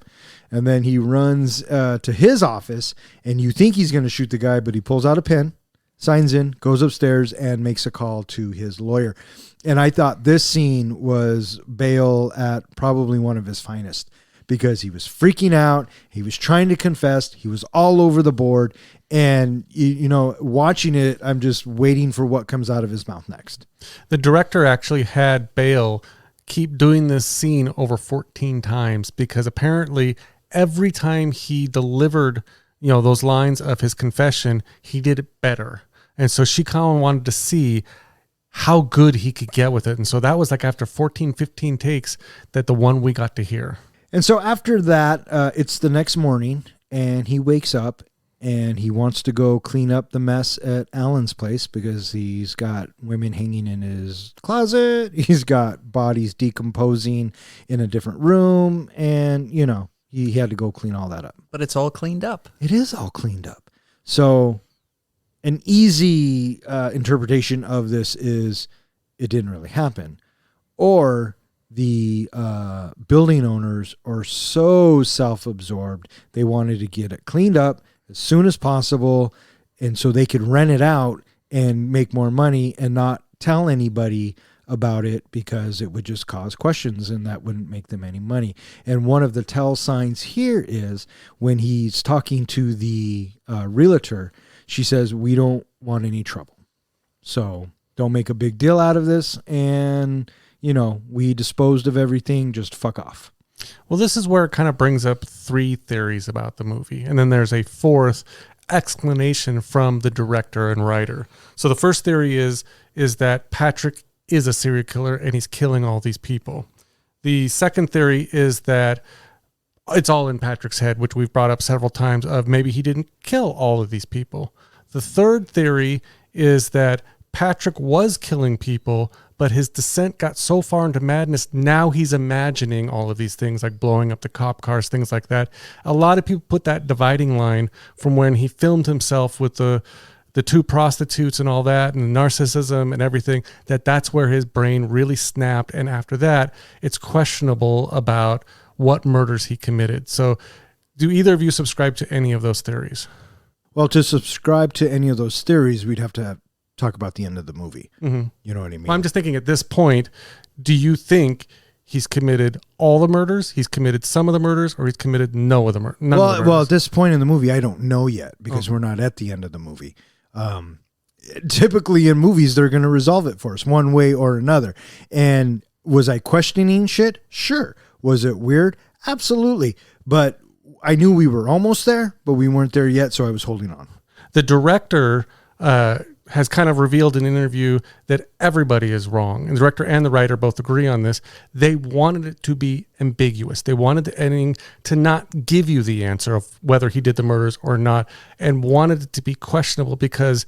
[SPEAKER 2] And then he runs to his office, and you think he's going to shoot the guy, but he pulls out a pen, signs in, goes upstairs, and makes a call to his lawyer. And I thought this scene was Bale at probably one of his finest, because he was freaking out. He was trying to confess. He was all over the board. And, watching it, I'm just waiting for what comes out of his mouth next.
[SPEAKER 3] The director actually had Bale keep doing this scene over 14 times because apparently every time he delivered, those lines of his confession, he did it better. And so she kind of wanted to see how good he could get with it. And so that was like after 14, 15 takes that the one we got to hear.
[SPEAKER 2] And so after that, it's the next morning, and he wakes up, and he wants to go clean up the mess at Alan's place because he's got women hanging in his closet. He's got bodies decomposing in a different room. And, he had to go clean all that up.
[SPEAKER 4] But it's all cleaned up.
[SPEAKER 2] It is all cleaned up. So an easy interpretation of this is it didn't really happen. Or the building owners are so self-absorbed, they wanted to get it cleaned up as soon as possible, and so they could rent it out and make more money and not tell anybody about it because it would just cause questions and that wouldn't make them any money. And one of the tell signs here is when he's talking to the realtor, she says, we don't want any trouble. So don't make a big deal out of this. And, we disposed of everything, just fuck off.
[SPEAKER 3] Well, this is where it kind of brings up three theories about the movie. And then there's a fourth explanation from the director and writer. So the first theory is that Patrick is a serial killer and he's killing all these people. The second theory is that it's all in Patrick's head, which we've brought up several times, of maybe he didn't kill all of these people. The third theory is that Patrick was killing people, but his descent got so far into madness, now he's imagining all of these things like blowing up the cop cars, things like that. A lot of people put that dividing line from when he filmed himself with the two prostitutes and all that and narcissism and everything, that's where his brain really snapped. And after that, it's questionable about what murders he committed. So do either of you subscribe to any of those theories?
[SPEAKER 2] Well, to subscribe to any of those theories, we'd have to talk about the end of the movie.
[SPEAKER 3] Mm-hmm.
[SPEAKER 2] You know what I mean?
[SPEAKER 3] Well, I'm just thinking at this point, do you think he's committed all the murders, he's committed some of the murders, or he's committed no of the murders?
[SPEAKER 2] Well, at this point in the movie, I don't know yet because we're not at the end of the movie. Typically in movies, they're going to resolve it for us one way or another. And was I questioning shit? Sure. Was it weird? Absolutely. But I knew we were almost there, but we weren't there yet, so I was holding on.
[SPEAKER 3] The director has kind of revealed in an interview that everybody is wrong. And the director and the writer both agree on this. They wanted it to be ambiguous. They wanted the ending to not give you the answer of whether he did the murders or not, and wanted it to be questionable because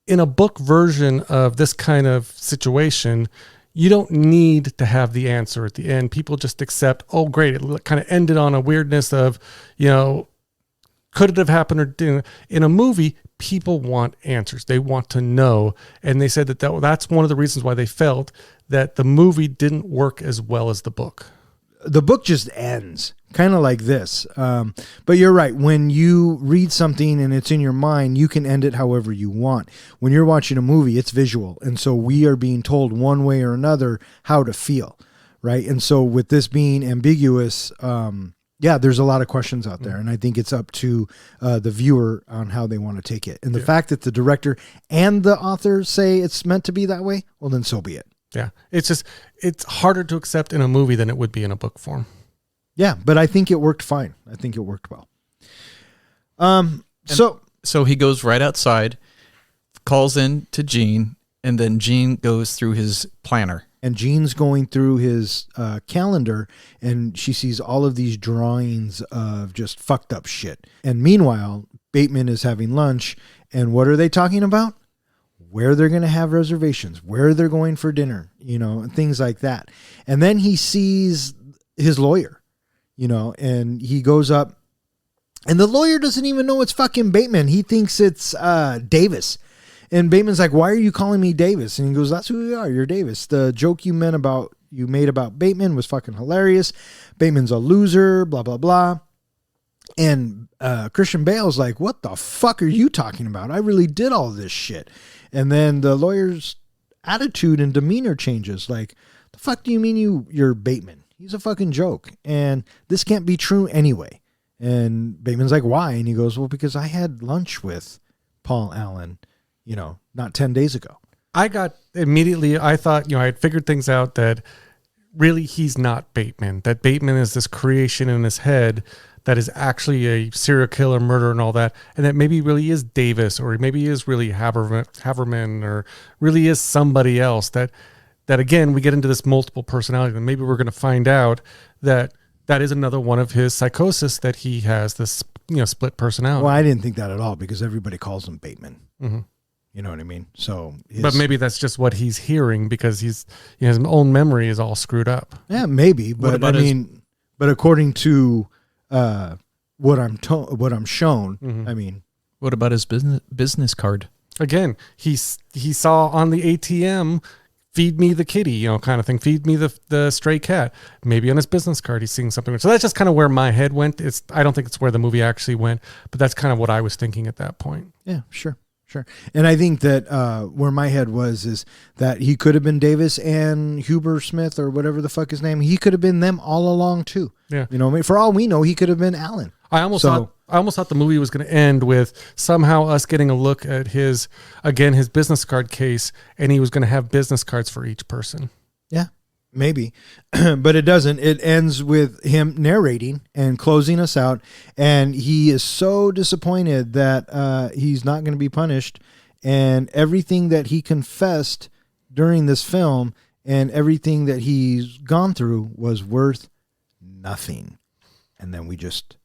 [SPEAKER 3] in a book version of this kind of situation, you don't need to have the answer at the end. People just accept, oh, great. It kind of ended on a weirdness of, could it have happened or didn't? In a movie, people want answers. They want to know. And they said that's one of the reasons why they felt that the movie didn't work as well as the book.
[SPEAKER 2] The book just ends kind of like this. But you're right. When you read something and it's in your mind, you can end it however you want. When you're watching a movie, it's visual. And so we are being told one way or another how to feel, right? And so with this being ambiguous, there's a lot of questions out there. And I think it's up to the viewer on how they want to take it. And the fact that the director and the author say it's meant to be that way, well, then so be it.
[SPEAKER 3] Yeah. It's harder to accept in a movie than it would be in a book form.
[SPEAKER 2] Yeah, but I think it worked fine. I think it worked well. So
[SPEAKER 4] he goes right outside, calls in to Gene, and then Gene goes through his planner.
[SPEAKER 2] And Gene's going through his calendar, and she sees all of these drawings of just fucked up shit. And meanwhile, Bateman is having lunch, and what are they talking about? Where they're going to have reservations, where they're going for dinner, and things like that. And then he sees his lawyer, and he goes up, and the lawyer doesn't even know it's fucking Bateman. He thinks it's Davis. And Bateman's like, why are you calling me Davis? And he goes, that's who you are. You're Davis. The joke you made about Bateman was fucking hilarious. Bateman's a loser, blah, blah, blah. And Christian Bale's like, what the fuck are you talking about? I really did all this shit. And then the lawyer's attitude and demeanor changes. Like, the fuck do you mean you're Bateman? He's a fucking joke. And this can't be true anyway. And Bateman's like, why? And he goes, well, because I had lunch with Paul Allen, not 10 days ago.
[SPEAKER 3] I thought, I had figured things out that really he's not Bateman, that Bateman is this creation in his head that is actually a serial killer, murderer, and all that, and that maybe really is Davis, or maybe he is really Haverman, or really is somebody else. That again, we get into this multiple personality, and maybe we're going to find out that is another one of his psychosis, that he has this split personality.
[SPEAKER 2] Well, I didn't think that at all, because everybody calls him Bateman.
[SPEAKER 3] Mm-hmm.
[SPEAKER 2] You know what I mean? So,
[SPEAKER 3] but maybe that's just what he's hearing, because his own memory is all screwed up.
[SPEAKER 2] Yeah, maybe. But but according to what I'm shown,
[SPEAKER 3] mm-hmm.
[SPEAKER 4] What about his business card?
[SPEAKER 3] Again, he saw on the ATM, feed me the kitty, kind of thing. Feed me the stray cat. Maybe on his business card, he's seeing something. So that's just kind of where my head went. I don't think it's where the movie actually went, but that's kind of what I was thinking at that point.
[SPEAKER 2] Yeah, sure. And I think that where my head is that he could have been Davis and Huber Smith, or whatever the fuck his name. He could have been them all along too.
[SPEAKER 3] Yeah.
[SPEAKER 2] For all we know, he could have been Allen.
[SPEAKER 3] I almost thought the movie was going to end with somehow us getting a look at his business card case, and he was going to have business cards for each person.
[SPEAKER 2] Yeah, maybe. But it doesn't. It ends with him narrating and closing us out, and he is so disappointed that he's not going to be punished, and everything that he confessed during this film and everything that he's gone through was worth nothing. And then we just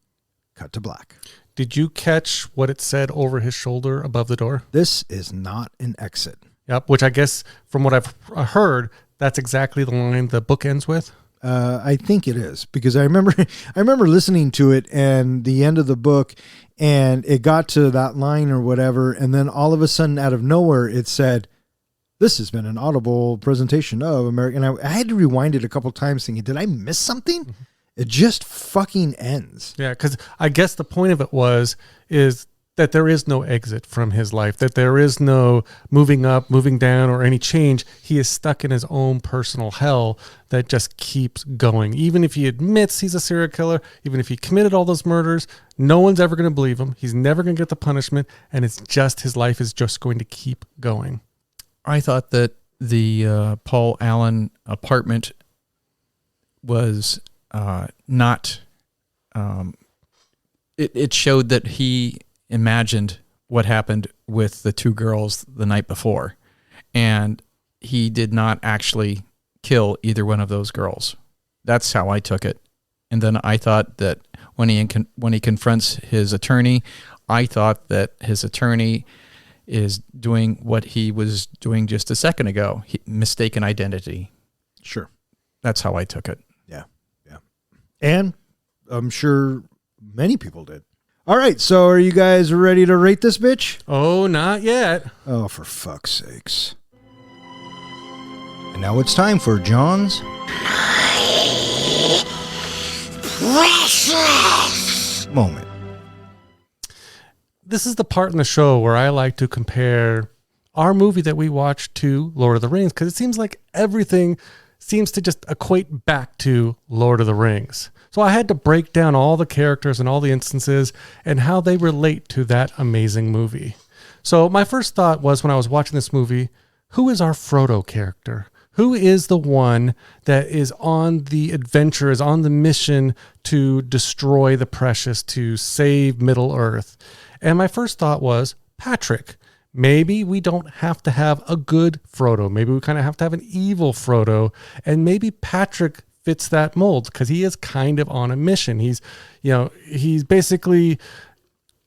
[SPEAKER 2] cut to black.
[SPEAKER 3] Did you catch what it said over his shoulder above the door?
[SPEAKER 2] This is not an exit.
[SPEAKER 3] Yep, which I guess from what I've heard, that's exactly the line the book ends with.
[SPEAKER 2] I think it is, because I remember listening to it and the end of the book, and it got to that line or whatever, and then all of a sudden, out of nowhere, it said, "This has been an audible presentation of American." I had to rewind it a couple times, thinking, "Did I miss something?" Mm-hmm. It just fucking ends.
[SPEAKER 3] Yeah, because I guess the point of it is that there is no exit from his life, that there is no moving up, moving down, or any change. He is stuck in his own personal hell that just keeps going. Even if he admits he's a serial killer, even if he committed all those murders, no one's ever going to believe him. He's never going to get the punishment, and it's just his life is just going to keep going.
[SPEAKER 4] I thought that the Paul Allen apartment was not... It showed that he imagined what happened with the two girls the night before, and he did not actually kill either one of those girls. That's how I took it. And then I thought that when he confronts his attorney, I thought that his attorney is doing what he was doing just a second ago, mistaken identity.
[SPEAKER 2] Sure.
[SPEAKER 4] That's how I took it.
[SPEAKER 2] Yeah. And I'm sure many people did. All right, so are you guys ready to rate this bitch?
[SPEAKER 3] Oh, not yet.
[SPEAKER 2] Oh, for fuck's sakes. And now it's time for John's Precious Moment.
[SPEAKER 3] This is the part in the show where I like to compare our movie that we watched to Lord of the Rings, because it seems like everything seems to just equate back to Lord of the Rings. So I had to break down all the characters and all the instances and how they relate to that amazing movie. So my first thought was, when I was watching this movie, who is our Frodo character? Who is the one that is on the adventure, is on the mission to destroy the precious, to save Middle-earth? And my first thought was Patrick. Maybe we don't have to have a good Frodo. Maybe we kind of have to have an evil Frodo. And maybe Patrick fits that mold because he is kind of on a mission. He's basically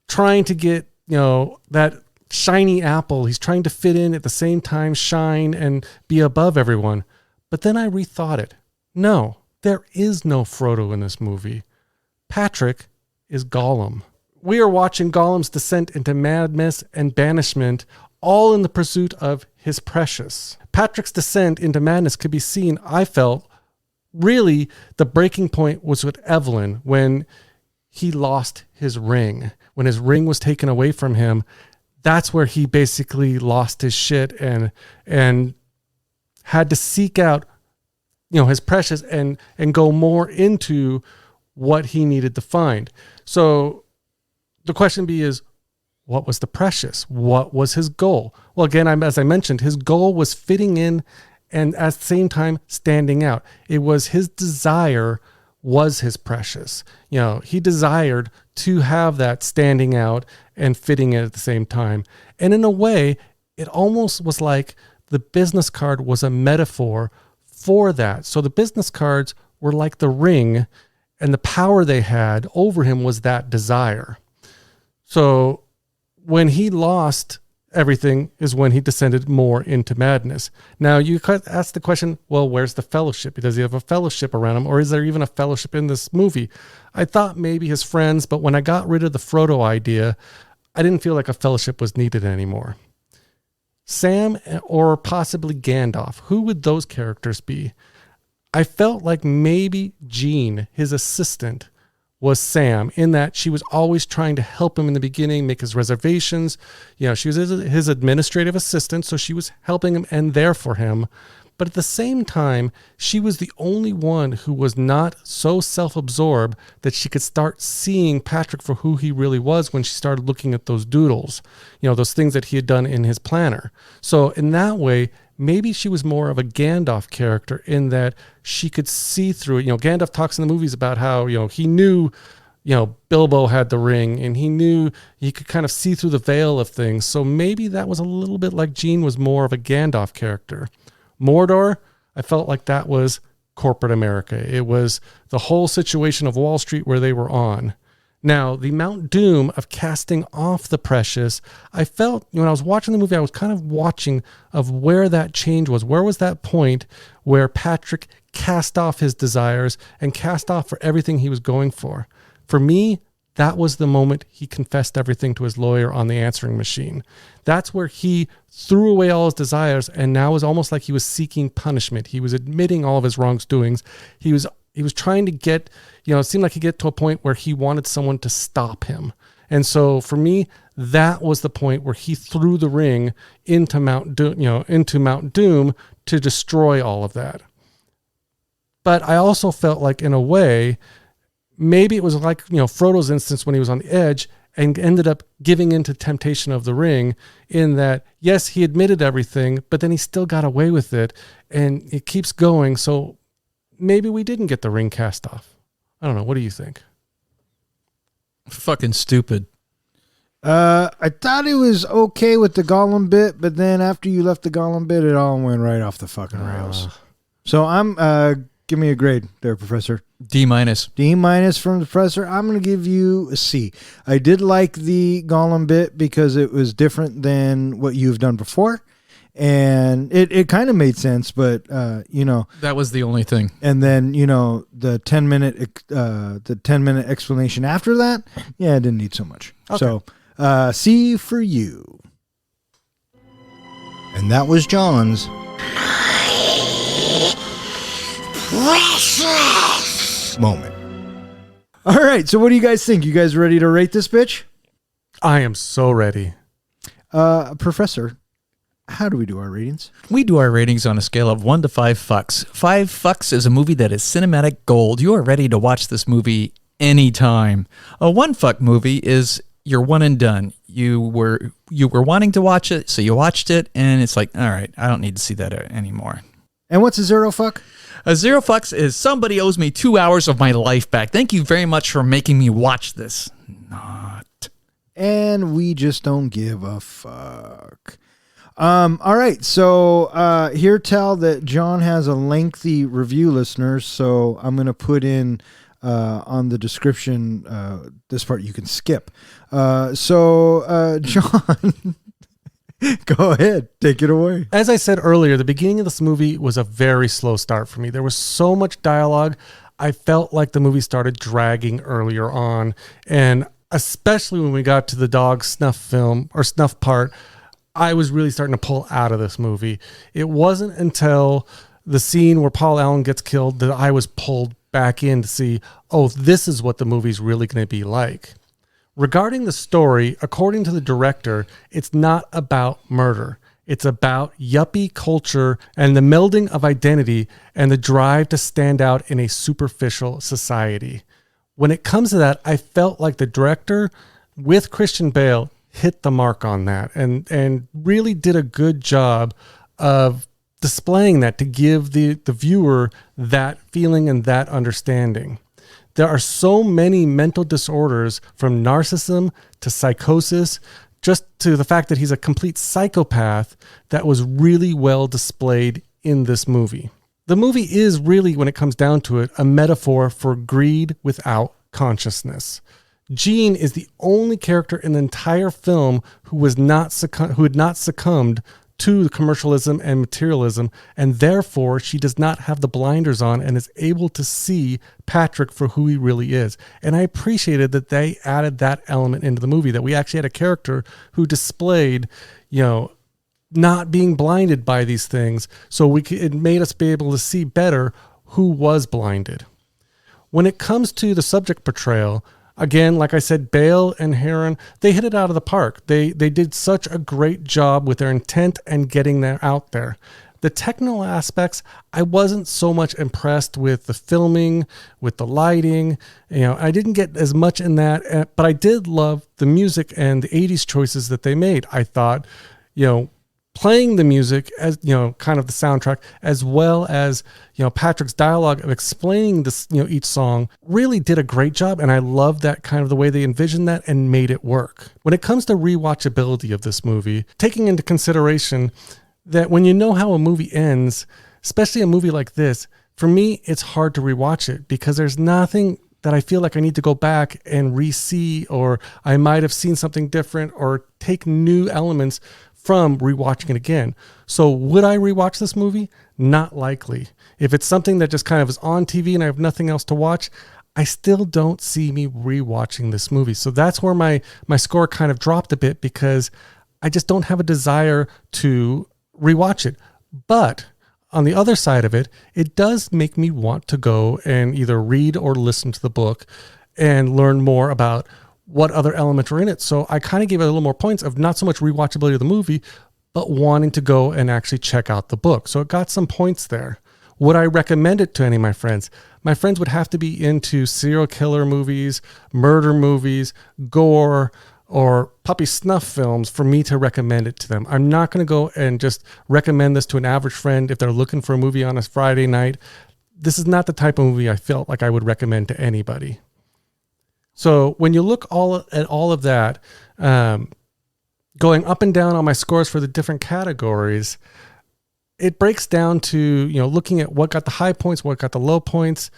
[SPEAKER 3] trying to get, that shiny apple. He's trying to fit in at the same time, shine and be above everyone. But then I rethought it. No, there is no Frodo in this movie. Patrick is Gollum. We are watching Gollum's descent into madness and banishment, all in the pursuit of his precious. Patrick's descent into madness could be seen, I felt, really the breaking point was with Evelyn when he lost his ring. When his ring was taken away from him, that's where he basically lost his shit and had to seek out, his precious and go more into what he needed to find. So the question is, what was the precious? What was his goal? Well, again, as I mentioned, his goal was fitting in and at the same time standing out. It was his desire was his precious. He desired to have that standing out and fitting in at the same time. And in a way, it almost was like the business card was a metaphor for that. So the business cards were like the ring, and the power they had over him was that desire. So when he lost everything is when he descended more into madness. Now you could ask the question, well, where's the fellowship? Does he have a fellowship around him, or is there even a fellowship in this movie? I thought maybe his friends, but when I got rid of the Frodo idea, I didn't feel like a fellowship was needed anymore. Sam or possibly Gandalf, who would those characters be? I felt like maybe Jean, his assistant, was Sam, in that she was always trying to help him in the beginning, make his reservations. She was his administrative assistant, so she was helping him and there for him. But at the same time, she was the only one who was not so self-absorbed that she could start seeing Patrick for who he really was when she started looking at those doodles, those things that he had done in his planner. So in that way, maybe she was more of a Gandalf character in that she could see through it. Gandalf talks in the movies about how, he knew, Bilbo had the ring, and he knew he could kind of see through the veil of things. So maybe that was a little bit like Jean was more of a Gandalf character. Mordor, I felt like that was corporate America. It was the whole situation of Wall Street where they were on. Now, the Mount Doom of casting off the precious, I felt when I was watching the movie, I was kind of watching of where that change was. Where was that point where Patrick cast off his desires and cast off for everything he was going for? For me, that was the moment he confessed everything to his lawyer on the answering machine. That's where he threw away all his desires, and now it was almost like he was seeking punishment. He was admitting all of his wrongdoings. He was trying to get, it seemed like he get to a point where he wanted someone to stop him. And so for me, that was the point where he threw the ring into Mount Doom to destroy all of that. But I also felt like, in a way, maybe it was like, Frodo's instance when he was on the edge and ended up giving into temptation of the ring, in that, yes, he admitted everything, but then he still got away with it, and it keeps going. So maybe we didn't get the ring cast off. I don't know. What do you think?
[SPEAKER 4] Fucking stupid.
[SPEAKER 2] I thought it was okay with the Gollum bit, but then after you left the Gollum bit, it all went right off the fucking rails. So I'm, give me a grade there, Professor.
[SPEAKER 4] D-.
[SPEAKER 2] D- from the Professor. I'm going to give you a C. I did like the Gollum bit because it was different than what you've done before. And it kind of made sense, but
[SPEAKER 4] That was the only thing.
[SPEAKER 2] and then the 10-minute explanation after that, yeah, I didn't need so much.
[SPEAKER 3] Okay.
[SPEAKER 2] So C for you. And that was John's moment. All right, so what do you guys think? You guys ready to rate this bitch?
[SPEAKER 3] I am so ready.
[SPEAKER 2] Professor, how do we do our ratings?
[SPEAKER 4] We do our ratings on a scale of 1 to 5 fucks. 5 fucks is a movie that is cinematic gold. You are ready to watch this movie anytime. A 1 fuck movie is you're one and done. You were wanting to watch it, so you watched it, and it's like, all right, I don't need to see that anymore.
[SPEAKER 2] And what's a 0 fuck?
[SPEAKER 4] A 0 fucks is somebody owes me 2 hours of my life back. Thank you very much for making me watch this. Not.
[SPEAKER 2] And we just don't give a fuck. All right, so here tell that John has a lengthy review, listeners, so I'm going to put in on the description this part you can skip. John, go ahead, take it away.
[SPEAKER 3] As I said earlier, the beginning of this movie was a very slow start for me. There was so much dialogue. I felt like the movie started dragging earlier on, and especially when we got to the dog snuff part, I was really starting to pull out of this movie. It wasn't until the scene where Paul Allen gets killed that I was pulled back in to see, oh, this is what the movie's really going to be like. Regarding the story, according to the director, it's not about murder. It's about yuppie culture and the melding of identity and the drive to stand out in a superficial society. When it comes to that, I felt like the director with Christian Bale hit the mark on that and really did a good job of displaying that to give the viewer that feeling and that understanding. There are so many mental disorders, from narcissism to psychosis, just to the fact that he's a complete psychopath, that was really well displayed in this movie. The movie is really, when it comes down to it, a metaphor for greed without consciousness. Jean is the only character in the entire film who had not succumbed to commercialism and materialism, and therefore she does not have the blinders on and is able to see Patrick for who he really is. And I appreciated that they added that element into the movie, that we actually had a character who displayed, not being blinded by these things, so it made us be able to see better who was blinded. When it comes to the subject portrayal, again, like I said, Bale and Heron, they hit it out of the park. They did such a great job with their intent and getting that out there. The technical aspects, I wasn't so much impressed with the filming, with the lighting. I didn't get as much in that, but I did love the music and the 80s choices that they made. I thought, playing the music as, kind of the soundtrack, as well as, Patrick's dialogue of explaining this, each song, really did a great job. And I love that kind of the way they envisioned that and made it work. When it comes to rewatchability of this movie, taking into consideration that when you know how a movie ends, especially a movie like this, for me, it's hard to rewatch it because there's nothing that I feel like I need to go back and re-see, or I might have seen something different or take new elements from rewatching it again. So would I rewatch this movie? Not likely. If it's something that just kind of is on TV and I have nothing else to watch, I still don't see me rewatching this movie. So that's where my score kind of dropped a bit, because I just don't have a desire to rewatch it. But on the other side of it, it does make me want to go and either read or listen to the book and learn more about what other elements are in it. So I kind of gave it a little more points of not so much rewatchability of the movie, but wanting to go and actually check out the book. So it got some points there. Would I recommend it to any of my friends? My friends would have to be into serial killer movies, murder movies, gore, or puppy snuff films for me to recommend it to them. I'm not going to go and just recommend this to an average friend if they're looking for a movie on a Friday night. This is not the type of movie I felt like I would recommend to anybody. So when you look at all of that, going up and down on my scores for the different categories, it breaks down to, looking at what got the high points, what got the low points.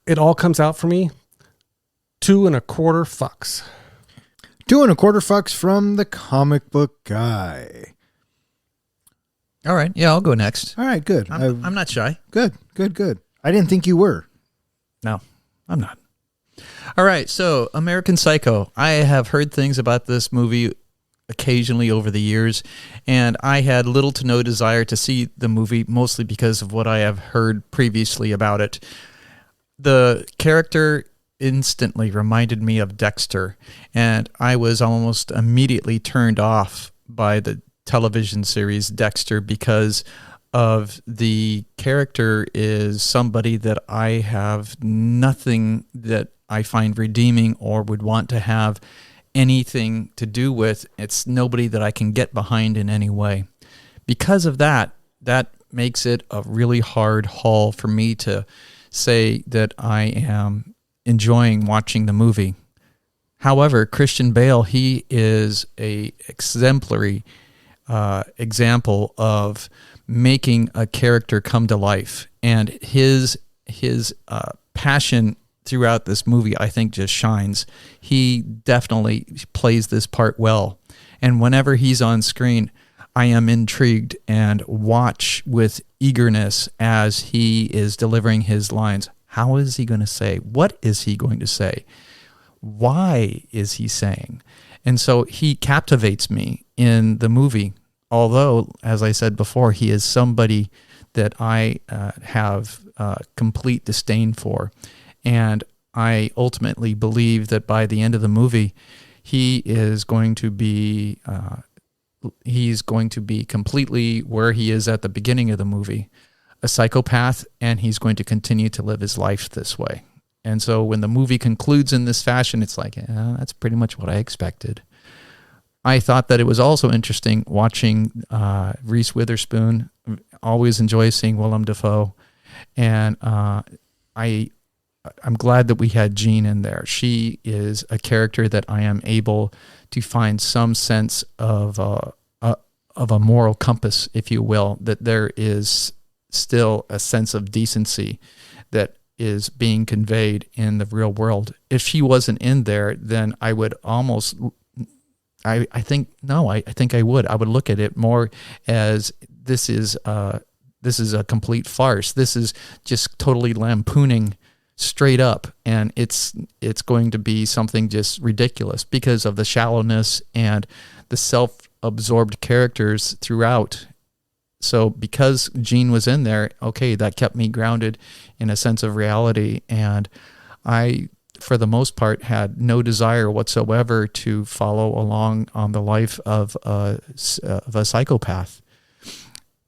[SPEAKER 3] It all comes out for me 2.25 fucks.
[SPEAKER 2] 2.25 fucks from the comic book guy.
[SPEAKER 4] All right. Yeah, I'll go next.
[SPEAKER 2] All right, good.
[SPEAKER 4] I'm not shy.
[SPEAKER 2] Good. I didn't think you were.
[SPEAKER 4] No, I'm not. All right. So American Psycho. I have heard things about this movie occasionally over the years, and I had little to no desire to see the movie, mostly because of what I have heard previously about it. The character instantly reminded me of Dexter, and I was almost immediately turned off by the television series Dexter because of the character is somebody that I have nothing that I find redeeming or would want to have anything to do with. It's nobody that I can get behind in any way. Because of that makes it a really hard haul for me to say that I am enjoying watching the movie. However, Christian Bale, he is a exemplary example of making a character come to life, and his passion throughout this movie, I think, just shines. He definitely plays this part well, and whenever he's on screen, I am intrigued and watch with eagerness as he is delivering his lines. How is he going to say? What is he going to say? Why is he saying? And so he captivates me in the movie. Although, as I said before, he is somebody that I have complete disdain for. And I ultimately believe that by the end of the movie, he is going to be completely where he is at the beginning of the movie, a psychopath, and he's going to continue to live his life this way. And so when the movie concludes in this fashion, it's like, that's pretty much what I expected. I thought that it was also interesting watching Reese Witherspoon. Always enjoy seeing Willem Dafoe. And I'm glad that we had Jean in there. She is a character that I am able to find some sense of a moral compass, if you will, that there is still a sense of decency that is being conveyed in the real world. If she wasn't in there, then I would almost... I think I would. I would look at it more as this is a complete farce. This is just totally lampooning straight up, and it's going to be something just ridiculous because of the shallowness and the self-absorbed characters throughout. So because Jean was in there, okay, that kept me grounded in a sense of reality, and I, for the most part, had no desire whatsoever to follow along on the life of a psychopath.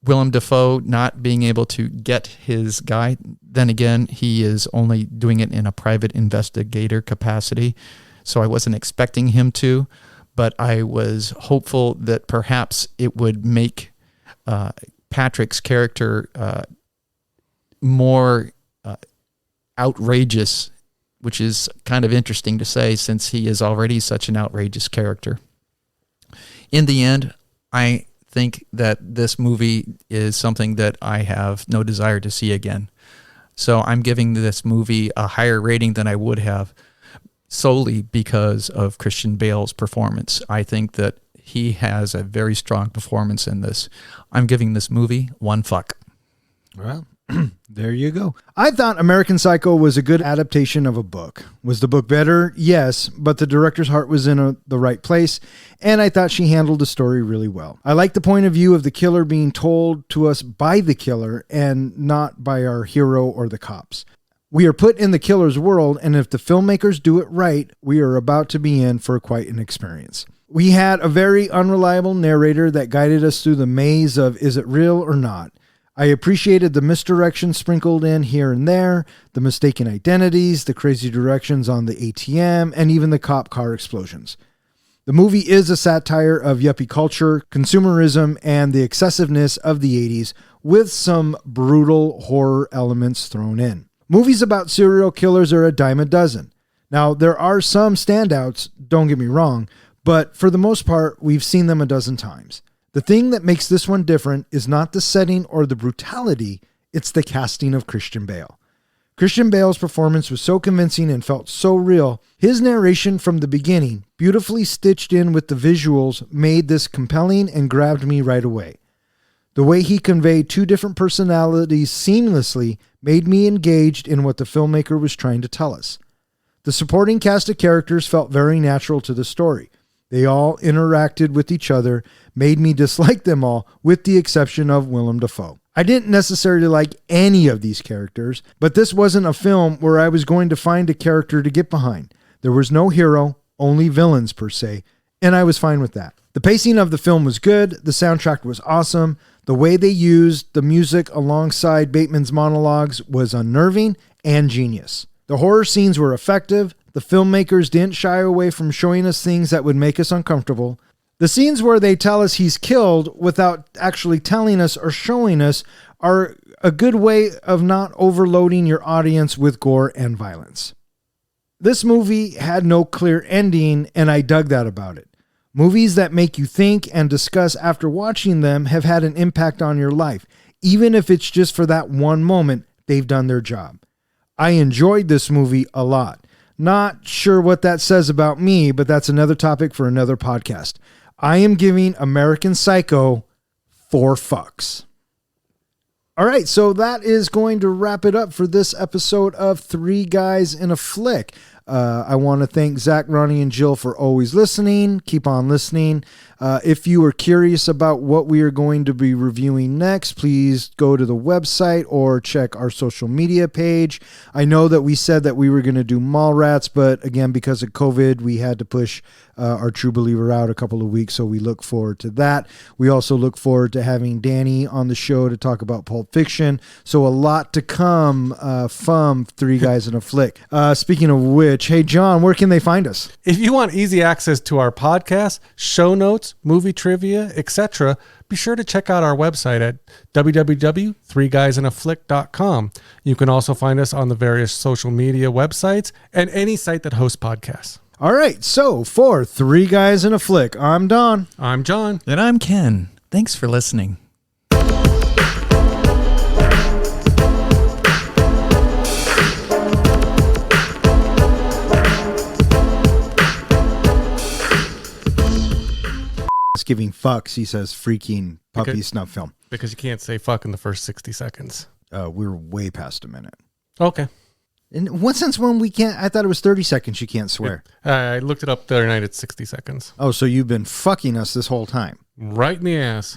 [SPEAKER 4] Willem Dafoe not being able to get his guy, then again, he is only doing it in a private investigator capacity, so I wasn't expecting him to, but I was hopeful that perhaps it would make Patrick's character more outrageous, which is kind of interesting to say since he is already such an outrageous character. In the end, I think that this movie is something that I have no desire to see again. So I'm giving this movie a higher rating than I would have solely because of Christian Bale's performance. I think that he has a very strong performance in this. I'm giving this movie 1 fuck.
[SPEAKER 2] Well, there you go. I thought American Psycho was a good adaptation of a book. Was the book better? Yes, but the director's heart was in the right place, and I thought she handled the story really well. I like the point of view of the killer being told to us by the killer and not by our hero or the cops. We are put in the killer's world, and if the filmmakers do it right, we are about to be in for quite an experience. We had a very unreliable narrator that guided us through the maze of is it real or not. I appreciated the misdirection sprinkled in here and there, the mistaken identities, the crazy directions on the ATM, and even the cop car explosions. The movie is a satire of yuppie culture, consumerism, and the excessiveness of the 80s, with some brutal horror elements thrown in. Movies about serial killers are a dime a dozen. Now, there are some standouts, don't get me wrong, but for the most part, we've seen them a dozen times. The thing that makes this one different is not the setting or the brutality, it's the casting of Christian Bale. Christian Bale's performance was so convincing and felt so real. His narration from the beginning, beautifully stitched in with the visuals, made this compelling and grabbed me right away. The way he conveyed two different personalities seamlessly made me engaged in what the filmmaker was trying to tell us. The supporting cast of characters felt very natural to the story. They all interacted with each other, made me dislike them all, with the exception of Willem Dafoe. I didn't necessarily like any of these characters, but this wasn't a film where I was going to find a character to get behind. There was no hero, only villains per se, and I was fine with that. The pacing of the film was good, the soundtrack was awesome, the way they used the music alongside Bateman's monologues was unnerving and genius. The horror scenes were effective, the filmmakers didn't shy away from showing us things that would make us uncomfortable. The scenes where they tell us he's killed without actually telling us or showing us are a good way of not overloading your audience with gore and violence. This movie had no clear ending, and I dug that about it. Movies that make you think and discuss after watching them have had an impact on your life. Even if it's just for that one moment, they've done their job. I enjoyed this movie a lot. Not sure what that says about me, but that's another topic for another podcast. I am giving American Psycho 4 fucks. All right, so that is going to wrap it up for this episode of Three Guys in a Flick. I want to thank Zach, Ronnie, and Jill for always listening. Keep on listening. If you are curious about what we are going to be reviewing next, please go to the website or check our social media page. I know that we said that we were going to do Mallrats, but again, because of COVID, we had to push our True Believer out a couple of weeks, so we look forward to that. We also look forward to having Danny on the show to talk about Pulp Fiction, so a lot to come from Three Guys in a Flick. Speaking of which, hey, John, where can they find us?
[SPEAKER 3] If you want easy access to our podcast, show notes, movie trivia, etc., be sure to check out our website at www.threeguysinaflick.com. You can also find us on the various social media websites and any site that hosts podcasts.
[SPEAKER 2] All right, so for Three Guys in a Flick, I'm Don.
[SPEAKER 3] I'm John.
[SPEAKER 4] And I'm Ken. Thanks for listening.
[SPEAKER 2] Giving fucks, he says freaking puppy snuff film.
[SPEAKER 3] Because you can't say fuck in the first 60 seconds.
[SPEAKER 2] We're way past a minute.
[SPEAKER 3] Okay.
[SPEAKER 2] In what sense when we can't? I thought it was 30 seconds you can't swear.
[SPEAKER 3] I looked it up the other night. It's 60 seconds.
[SPEAKER 2] Oh, so you've been fucking us this whole time.
[SPEAKER 3] Right in the ass.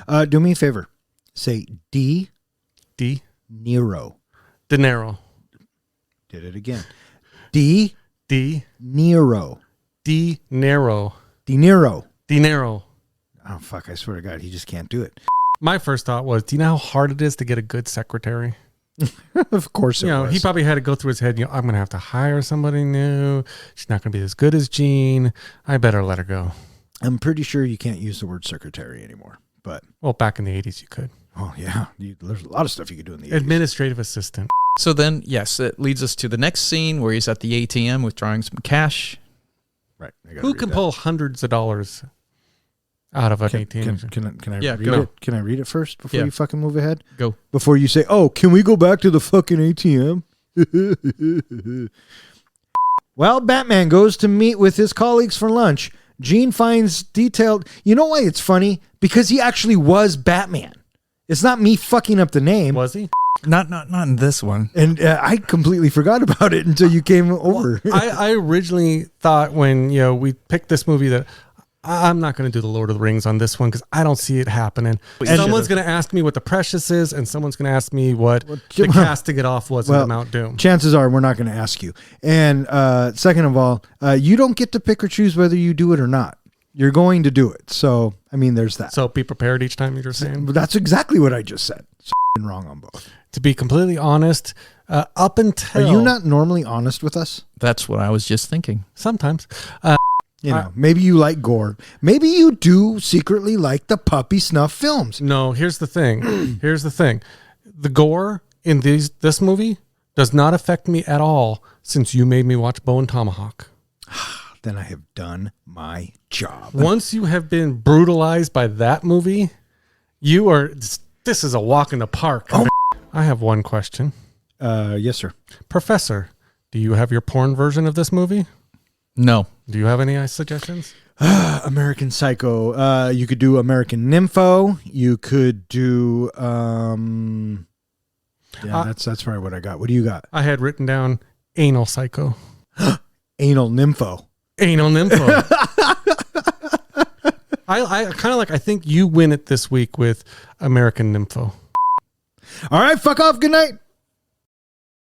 [SPEAKER 2] Do me a favor. Say
[SPEAKER 3] D.
[SPEAKER 2] Nero.
[SPEAKER 3] De Niro.
[SPEAKER 2] Did it again. D. Nero.
[SPEAKER 3] De Niro.
[SPEAKER 2] De Niro.
[SPEAKER 3] De Niro.
[SPEAKER 2] Oh, fuck. I swear to God, he just can't do it.
[SPEAKER 3] My first thought was, do you know how hard it is to get a good secretary?
[SPEAKER 2] Of course it was.
[SPEAKER 3] He probably had to go through his head, I'm going to have to hire somebody new. She's not going to be as good as Jean. I better let her go.
[SPEAKER 2] I'm pretty sure you can't use the word secretary anymore. But
[SPEAKER 3] well, back in the 80s, you could.
[SPEAKER 2] Oh, yeah. There's a lot of stuff you could do in the 80s.
[SPEAKER 3] Administrative assistant.
[SPEAKER 4] So then, yes, it leads us to the next scene where he's at the ATM withdrawing some cash.
[SPEAKER 2] Right.
[SPEAKER 3] Who can pull hundreds of dollars out of an ATM?
[SPEAKER 2] Can I read
[SPEAKER 3] go.
[SPEAKER 2] it? Can I read it first before you fucking move ahead?
[SPEAKER 4] Go.
[SPEAKER 2] Before you say, oh, can we go back to the fucking ATM? Well, Batman goes to meet with his colleagues for lunch. Jean finds detailed... You know why it's funny? Because he actually was Batman. It's not me fucking up the name.
[SPEAKER 3] Was he?
[SPEAKER 4] Not in this one.
[SPEAKER 2] And I completely forgot about it until you came over.
[SPEAKER 3] I originally thought when we picked this movie that I'm not going to do the Lord of the Rings on this one because I don't see it happening. And someone's going to ask me what the Precious is, and someone's going to ask me what the cast to get off was in Mount Doom.
[SPEAKER 2] Chances are we're not going to ask you. And second of all, you don't get to pick or choose whether you do it or not. You're going to do it. So, I mean, there's that.
[SPEAKER 3] So be prepared each time you're saying.
[SPEAKER 2] That's exactly what I just said. Wrong on both.
[SPEAKER 3] To be completely honest, up until...
[SPEAKER 2] Are you not normally honest with us?
[SPEAKER 4] That's what I was just thinking.
[SPEAKER 3] Sometimes.
[SPEAKER 2] Maybe you like gore. Maybe you do secretly like the puppy snuff films.
[SPEAKER 3] No, here's the thing. The gore in this movie does not affect me at all since you made me watch Bone Tomahawk.
[SPEAKER 2] Then I have done my job.
[SPEAKER 3] Once you have been brutalized by that movie, you are... This is a walk in the park. Oh. I have one question.
[SPEAKER 2] Yes, sir.
[SPEAKER 3] Professor, do you have your porn version of this movie?
[SPEAKER 4] No.
[SPEAKER 3] Do you have any suggestions?
[SPEAKER 2] American Psycho. You could do American Nympho. You could do. That's probably what I got. What do you got?
[SPEAKER 3] I had written down Anal Psycho.
[SPEAKER 2] Anal Nympho.
[SPEAKER 3] Anal Nympho. I kind of like. I think you win it this week with American Nympho.
[SPEAKER 2] All right, fuck off. Good night.